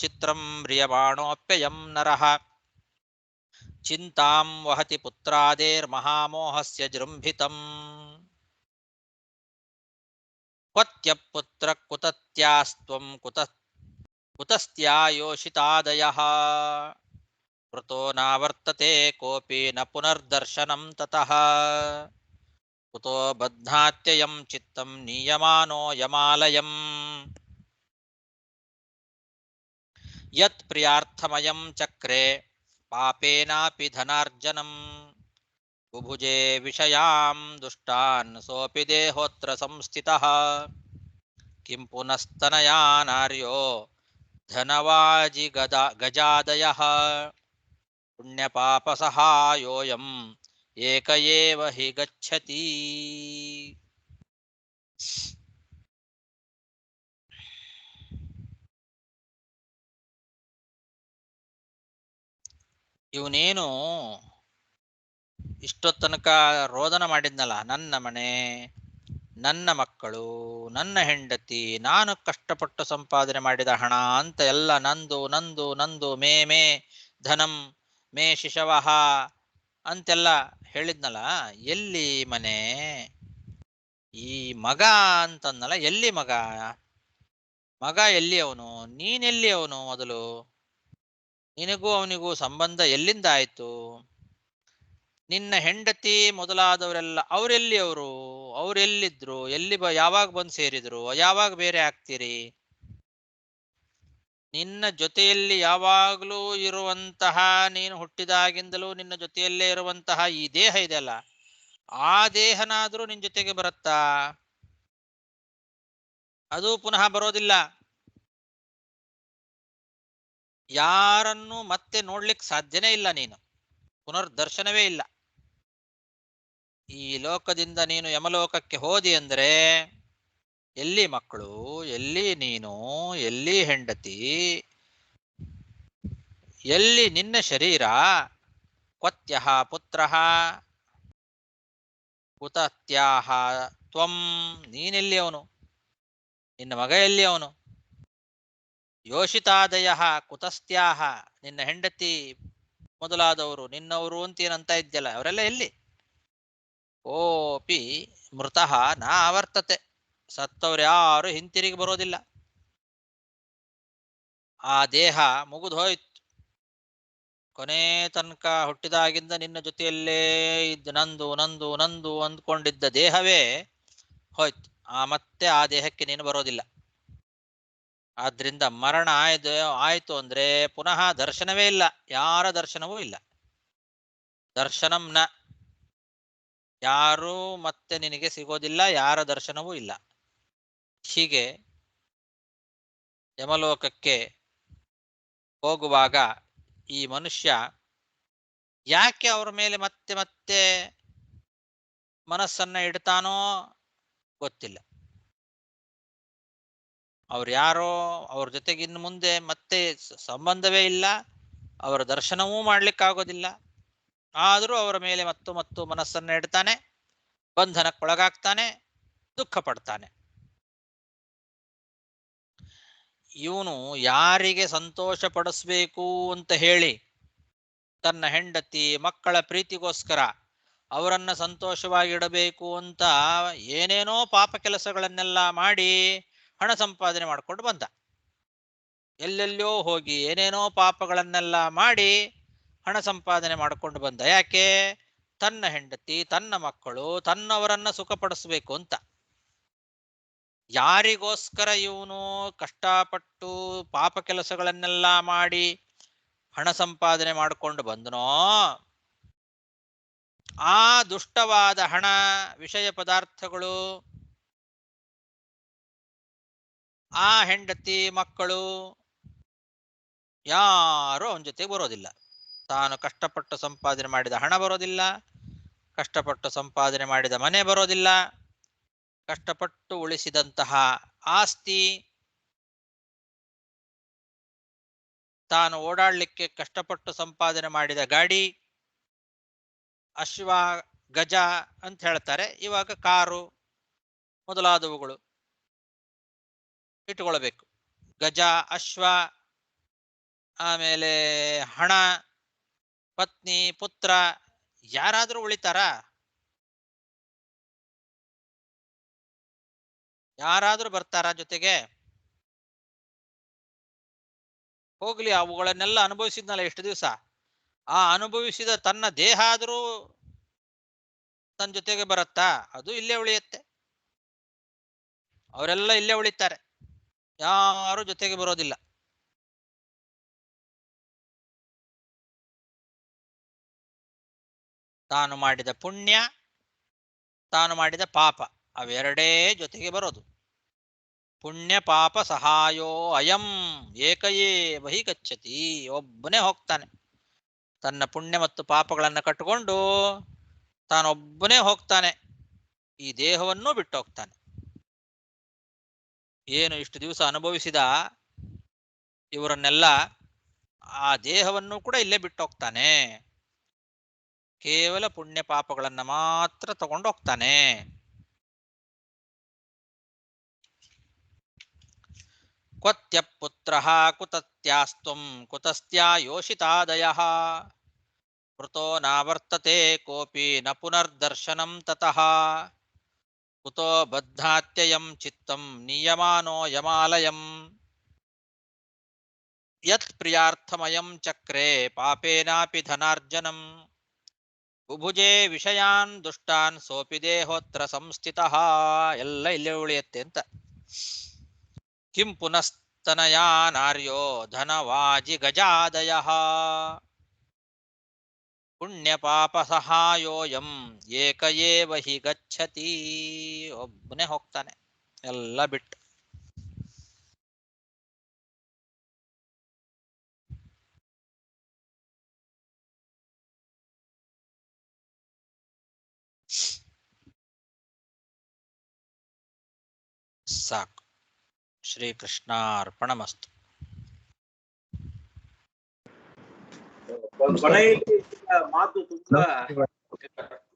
Speaker 1: ಚಿತ್ರಂ ಮ್ರಿಯಮಾಣೋಪ್ಯಯಂ ನರಃ ಚಿಂತಾಂ ವಹತಿ ಪುತ್ರಾದೇರ್ಮಹಾಮೋಹಸ್ಯ ಜೃಂಭಿತಂ ಕ್ವತ್ಯ ಪುತ್ರ ಕುತತ್ಯಾಸ್ತ್ವಂ ಕುತಸ್ತ್ಯಾ ಯೋಷಿತಾದಯಃ ಕೃತೋ ನಾವರ್ತತೆ ಕೋಪಿ ನ ಪುನರ್ದರ್ಶನಂ ತತಃ ಕುತೋ ಬಧ್ನಾತ್ಯಯಂ ಚಿತ್ತಂ ನೀಯಮಾನೋ ಯಮಾಲಯಂ ಯತ್ ಪ್ರಿಯಾರ್ಥಮಯಂ ಚಕ್ರೆ ಪಾಪೇನಾಪಿ ಧನಾರ್ಜನಂ ಬುಭುಜೆ ವಿಷಯಾಂ ದುಷ್ಟಾನ್ ಸೋಪಿ ದೇಹೋತ್ರ ಸಂಸ್ಥಿತಃ ಕಿಂ ಪುನಸ್ತನಯಾ ನಾರ್ಯೋ ಧನವಾಜಿ ಗಜಾದಯಃ ಪುಣ್ಯಪಾಪಸಹಾಯೋಯಂ ಏಕ ಏವ ಹಿ ಗಚ್ಚತಿ. ಇವನೇನು ಇಷ್ಟೊತ್ತನಕ ರೋದನ ಮಾಡಿದ್ನಲ್ಲ, ನನ್ನ ಮನೆ, ನನ್ನ ಮಕ್ಕಳು, ನನ್ನ ಹೆಂಡತಿ, ನಾನು ಕಷ್ಟಪಟ್ಟು ಸಂಪಾದನೆ ಮಾಡಿದ ಹಣ ಅಂತ ಎಲ್ಲ ನಂದು ನಂದು ನಂದು, ಮೇ ಮೇ ಧನಂ ಮೇ ಶಿಶವಃ ಅಂತೆಲ್ಲ ಹೇಳಿದ್ನಲ್ಲ, ಎಲ್ಲಿ ಮನೆ? ಈ ಮಗ ಅಂತಂದಲ್ಲ, ಎಲ್ಲಿ ಮಗ? ಮಗ ಎಲ್ಲಿ ಅವನು? ನೀನೆಲ್ಲಿ ಅವನು? ಮೊದಲು ನಿನಗೂ ಅವನಿಗೂ ಸಂಬಂಧ ಎಲ್ಲಿಂದ ಆಯ್ತು? ನಿನ್ನ ಹೆಂಡತಿ ಮೊದಲಾದವರೆಲ್ಲ ಅವರೆಲ್ಲಿ? ಅವರೆಲ್ಲಿದ್ರು? ಎಲ್ಲಿ ಯಾವಾಗ ಬಂದು ಸೇರಿದ್ರು? ಯಾವಾಗ ಬೇರೆ ಆಗ್ತೀರಿ? ನಿನ್ನ ಜೊತೆಯಲ್ಲಿ ಯಾವಾಗಲೂ ಇರುವಂತಹ, ನೀನು ಹುಟ್ಟಿದಾಗಿಂದಲೂ ನಿನ್ನ ಜೊತೆಯಲ್ಲೇ ಇರುವಂತಹ ಈ ದೇಹ ಇದೆಯಲ್ಲ, ಆ ದೇಹನಾದ್ರೂ ನಿನ್ನ ಜೊತೆಗೆ ಬರುತ್ತಾ? ಅದು ಪುನಃ ಬರೋದಿಲ್ಲ. ಯಾರನ್ನು ಮತ್ತೆ ನೋಡ್ಲಿಕ್ಕೆ ಸಾಧ್ಯನೇ ಇಲ್ಲ. ನೀನು ಪುನರ್ದರ್ಶನವೇ ಇಲ್ಲ. ಈ ಲೋಕದಿಂದ ನೀನು ಯಮಲೋಕಕ್ಕೆ ಹೋದಿ ಅಂದ್ರೆ ಎಲ್ಲಿ ಮಕ್ಕಳು, ಎಲ್ಲಿ ನೀನು, ಎಲ್ಲಿ ಹೆಂಡತಿ, ಎಲ್ಲಿ ನಿನ್ನ ಶರೀರ? ಕ್ವತ್ಯಃ ಪುತ್ರಃ ಕುತತ್ಯಾಹ ತ್ವಂ, ನೀನೆಲ್ಲಿ ಅವನು? ನಿನ್ನ ಮಗ ಎಲ್ಲಿ ಅವನು? ಯೋಷಿತಾದಯ ಕುತಸ್ತ್ಯಾಹ, ನಿನ್ನ ಹೆಂಡತಿ ಮೊದಲಾದವರು ನಿನ್ನವರು ಅಂತ ಏನಂತ ಇದ್ಯಲ್ಲ, ಅವರೆಲ್ಲ ಎಲ್ಲಿ? ಕೋಪಿ ಮೃತಃ ನ ಆವರ್ತತೆ, ಸತ್ತವ್ರು ಯಾರು ಹಿಂತಿರುಗಿ ಬರೋದಿಲ್ಲ. ಆ ದೇಹ ಮುಗಿದು ಹೋಯ್ತು. ಕೊನೆ ತನಕ ಹುಟ್ಟಿದಾಗಿಂದ ನಿನ್ನ ಜೊತೆಯಲ್ಲೇ ಇದ್ದ ನಂದು ನಂದು ನಂದು ಅಂದ್ಕೊಂಡಿದ್ದ ದೇಹವೇ ಹೋಯ್ತು. ಮತ್ತೆ ಆ ದೇಹಕ್ಕೆ ನೀನು ಬರೋದಿಲ್ಲ. ಆದ್ರಿಂದ ಮರಣ ಆಯ್ತು ಅಂದ್ರೆ ಪುನಃ ದರ್ಶನವೇ ಇಲ್ಲ, ಯಾರ ದರ್ಶನವೂ ಇಲ್ಲ. ದರ್ಶನಂ ನ, ಯಾರೂ ಮತ್ತೆ ನಿನಗೆ ಸಿಗೋದಿಲ್ಲ, ಯಾರ ದರ್ಶನವೂ ಇಲ್ಲ. ಹೀಗೆ ಯಮಲೋಕಕ್ಕೆ ಹೋಗುವಾಗ ಈ ಮನುಷ್ಯ ಯಾಕೆ ಅವರ ಮೇಲೆ ಮತ್ತೆ ಮತ್ತೆ ಮನಸ್ಸನ್ನ ಇಡ್ತಾನೋ ಗೊತ್ತಿಲ್ಲ. ಅವ್ರು ಯಾರೋ, ಅವ್ರ ಜೊತೆಗೆ ಇನ್ನು ಮುಂದೆ ಮತ್ತೆ ಸಂಬಂಧವೇ ಇಲ್ಲ, ಅವರ ದರ್ಶನವೂ ಮಾಡ್ಲಿಕ್ಕಾಗೋದಿಲ್ಲ. ಆದರೂ ಅವರ ಮೇಲೆ ಮತ್ತು ಮತ್ತು ಮನಸ್ಸನ್ನ ಇಡ್ತಾನೆ, ಬಂಧನಕ್ಕೊಳಗಾಗ್ತಾನೆ, ದುಃಖ ಪಡ್ತಾನೆ. ಇವನು ಯಾರಿಗೆ ಸಂತೋಷ ಪಡಿಸ್ಬೇಕು ಅಂತ ಹೇಳಿ ತನ್ನ ಹೆಂಡತಿ ಮಕ್ಕಳ ಪ್ರೀತಿಗೋಸ್ಕರ ಅವರನ್ನ ಸಂತೋಷವಾಗಿಡಬೇಕು ಅಂತ ಏನೇನೋ ಪಾಪ ಕೆಲಸಗಳನ್ನೆಲ್ಲ ಮಾಡಿ ಹಣ ಸಂಪಾದನೆ ಮಾಡಿಕೊಂಡು ಬಂದ. ಎಲ್ಲೆಲ್ಲೋ ಹೋಗಿ ಏನೇನೋ ಪಾಪಗಳನ್ನೆಲ್ಲ ಮಾಡಿ ಹಣ ಸಂಪಾದನೆ ಮಾಡಿಕೊಂಡು ಬಂದ. ಯಾಕೆ? ತನ್ನ ಹೆಂಡತಿ, ತನ್ನ ಮಕ್ಕಳು, ತನ್ನವರನ್ನ ಸುಖಪಡಿಸ್ಬೇಕು ಅಂತ. ಯಾರಿಗೋಸ್ಕರ ಇವನು ಕಷ್ಟಪಟ್ಟು ಪಾಪ ಕೆಲಸಗಳನ್ನೆಲ್ಲ ಮಾಡಿ ಹಣ ಸಂಪಾದನೆ ಮಾಡಿಕೊಂಡು ಬಂದನೋ, ಆ ದುಷ್ಟವಾದ ಹಣ, ವಿಷಯ ಪದಾರ್ಥಗಳು, ಆ ಹೆಂಡತಿ ಮಕ್ಕಳು ಯಾರು ಅವನ ಜೊತೆಗೆ ಬರೋದಿಲ್ಲ. ತಾನು ಕಷ್ಟಪಟ್ಟು ಸಂಪಾದನೆ ಮಾಡಿದ ಹಣ ಬರೋದಿಲ್ಲ, ಕಷ್ಟಪಟ್ಟು ಸಂಪಾದನೆ ಮಾಡಿದ ಮನೆ ಬರೋದಿಲ್ಲ, ಕಷ್ಟಪಟ್ಟು ಉಳಿಸಿದಂತಹ ಆಸ್ತಿ, ತಾನು ಓಡಾಡ್ಲಿಕ್ಕೆ ಕಷ್ಟಪಟ್ಟು ಸಂಪಾದನೆ ಮಾಡಿದ ಗಾಡಿ, ಅಶ್ವ ಗಜ ಅಂತ ಹೇಳ್ತಾರೆ, ಇವಾಗ ಕಾರು ಮೊದಲಾದವುಗಳು ಇಟ್ಟುಕೊಳ್ಬೇಕು. ಗಜ, ಅಶ್ವ, ಆಮೇಲೆ ಹಣ, ಪತ್ನಿ, ಪುತ್ರ, ಯಾರಾದ್ರೂ ಉಳಿತಾರ? ಯಾರಾದ್ರೂ ಬರ್ತಾರ ಜೊತೆಗೆ? ಹೋಗ್ಲಿ, ಅವುಗಳನ್ನೆಲ್ಲ ಅನುಭವಿಸಿದ್ನಲ್ಲ ಎಷ್ಟು ದಿವಸ, ಆ ಅನುಭವಿಸಿದ ತನ್ನ ದೇಹ ಆದರೂ ತನ್ನ ಜೊತೆಗೆ ಬರುತ್ತಾ? ಅದು ಇಲ್ಲೇ ಉಳಿಯುತ್ತೆ. ಅವರೆಲ್ಲ ಇಲ್ಲೇ ಉಳಿತಾರೆ, ಯಾರು ಜೊತೆಗೆ ಬರೋದಿಲ್ಲ. ತಾನು ಮಾಡಿದ ಪುಣ್ಯ, ತಾನು ಮಾಡಿದ ಪಾಪ ಅವೆರಡೇ ಜೊತೆಗೆ ಬರೋದು. ಪುಣ್ಯ ಪಾಪ ಸಹಾಯೋ ಅಯಂ ಏಕಯೇವ ಹಿ ಗಚ್ಚತಿ. ಒಬ್ಬನೇ ಹೋಗ್ತಾನೆ. ತನ್ನ ಪುಣ್ಯ ಮತ್ತು ಪಾಪಗಳನ್ನು ಕಟ್ಟಿಕೊಂಡು ತಾನೊಬ್ಬನೇ ಹೋಗ್ತಾನೆ. ಈ ದೇಹವನ್ನೂ ಬಿಟ್ಟು ಹೋಗ್ತಾನೆ. ಏನು ಇಷ್ಟು ದಿವಸ ಅನುಭವಿಸಿದ ಇವರನ್ನೆಲ್ಲ ಆ ದೇಹವನ್ನು ಕೂಡ ಇಲ್ಲೇ ಬಿಟ್ಟು ಹೋಗ್ತಾನೆ. ಕೇವಲ ಪುಣ್ಯ ಪಾಪಗಳನ್ನು ಮಾತ್ರ ತಗೊಂಡು ಹೋಗ್ತಾನೆ. ಕ್ವತ್ಯ ಪುತ್ರಃ ಕುತತ್ಯಾಸ್ತ್ವಂ ಕುತಸ್ತ್ಯಾ ಯೋಷಿತಾದಯಃ ಮೃತೋ ನಾವರ್ತತೆ ಕೋಪಿ ನ ಪುನರ್ದರ್ಶನಂ ತತಃ ಕುತೋ ಬದ್ಧಾತ್ಯಯಂ ಚಿತ್ತಂ ನಿಯಮಾನೋ ಯಮಾಲಯಂ ಯತ್ ಪ್ರಿಯಾರ್ಥಮಯಂ ಚಕ್ರೆ ಪಾಪೇನಾಪಿ ಧನಾರ್ಜನಂ ಬುಭುಜೆ ವಿಷಯಾನ್ ದುಷ್ಟಾನ್ ಸೋಪಿ ದೇಹೋತ್ರ ಸಂಸ್ಥಿತಃ. ಎಲ್ಲ ಇಲ್ಲೇ ಉಳಿಯುತ್ತೆ ಅಂತ. ಕಿಂ ಪುನಸ್ತನಯಾ ನಾರ್ಯೋ ಧನವಾಜಿ ಗಜಾದಯಃ ಪುಣ್ಯ ಪಾಪ ಸಹಾಯೋಯಂ ಏಕಯೇವ ಹಿ ಗಚ್ಚತಿ. ಒಬ್ಬನೇ ಹೋಗ್ತಾನೆ ಎಲ್ಲ ಬಿಟ್ಟು. ಸಾಕು. ಶ್ರೀಕೃಷ್ಣಾರ್ಪಣಮಸ್ತು.
Speaker 2: ಕೊನೆಯಲ್ಲಿ ಮಾತು ತುಂಬಾ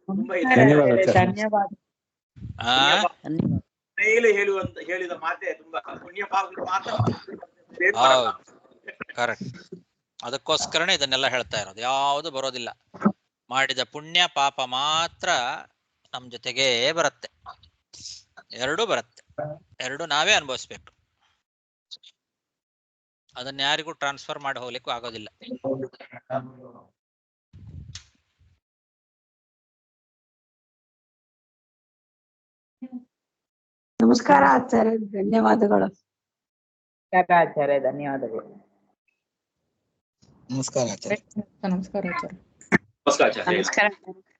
Speaker 2: ತುಂಬಾ ಇದೆ.
Speaker 3: ಧನ್ಯವಾದ.
Speaker 1: ಆ
Speaker 2: ಕೊನೆಯಲ್ಲಿ ಹೇಳಿದ ಮಾತೆ ತುಂಬಾ ಪುಣ್ಯ ಪಾಪಗಳು ಮಾತ್ರ.
Speaker 1: ಹೌದು, ಕರೆಕ್ಟ್. ಅದಕ್ಕೋಸ್ಕರನೇ ಇದನ್ನೆಲ್ಲ ಹೇಳ್ತಾ ಇರೋದು. ಯಾವುದು ಬರೋದಿಲ್ಲ. ಮಾಡಿದ ಪುಣ್ಯ ಪಾಪ ಮಾತ್ರ ನಮ್ ಜೊತೆಗೇ ಬರುತ್ತೆ. ಎರಡೂ ಬರುತ್ತೆ. ಎರಡು ನಾವೇ ಅನುಭವಿಸ್ಬೇಕು. ಅದನ್ನ ಯಾರಿಗೂ ಟ್ರಾನ್ಸ್ಫರ್ ಮಾಡಿ ಹೋಗ್ಲಿಕ್ಕೂ ಆಗೋದಿಲ್ಲ.
Speaker 3: ನಮಸ್ಕಾರ ಆಚಾರ್ಯ, ಧನ್ಯವಾದಗಳು.
Speaker 4: ಆಚಾರ್ಯ, ಧನ್ಯವಾದಗಳು.
Speaker 5: ನಮಸ್ಕಾರ ಆಚಾರ್ಯ.
Speaker 4: ನಮಸ್ಕಾರ ಆಚಾರ್ಯ.
Speaker 2: ನಮಸ್ಕಾರ.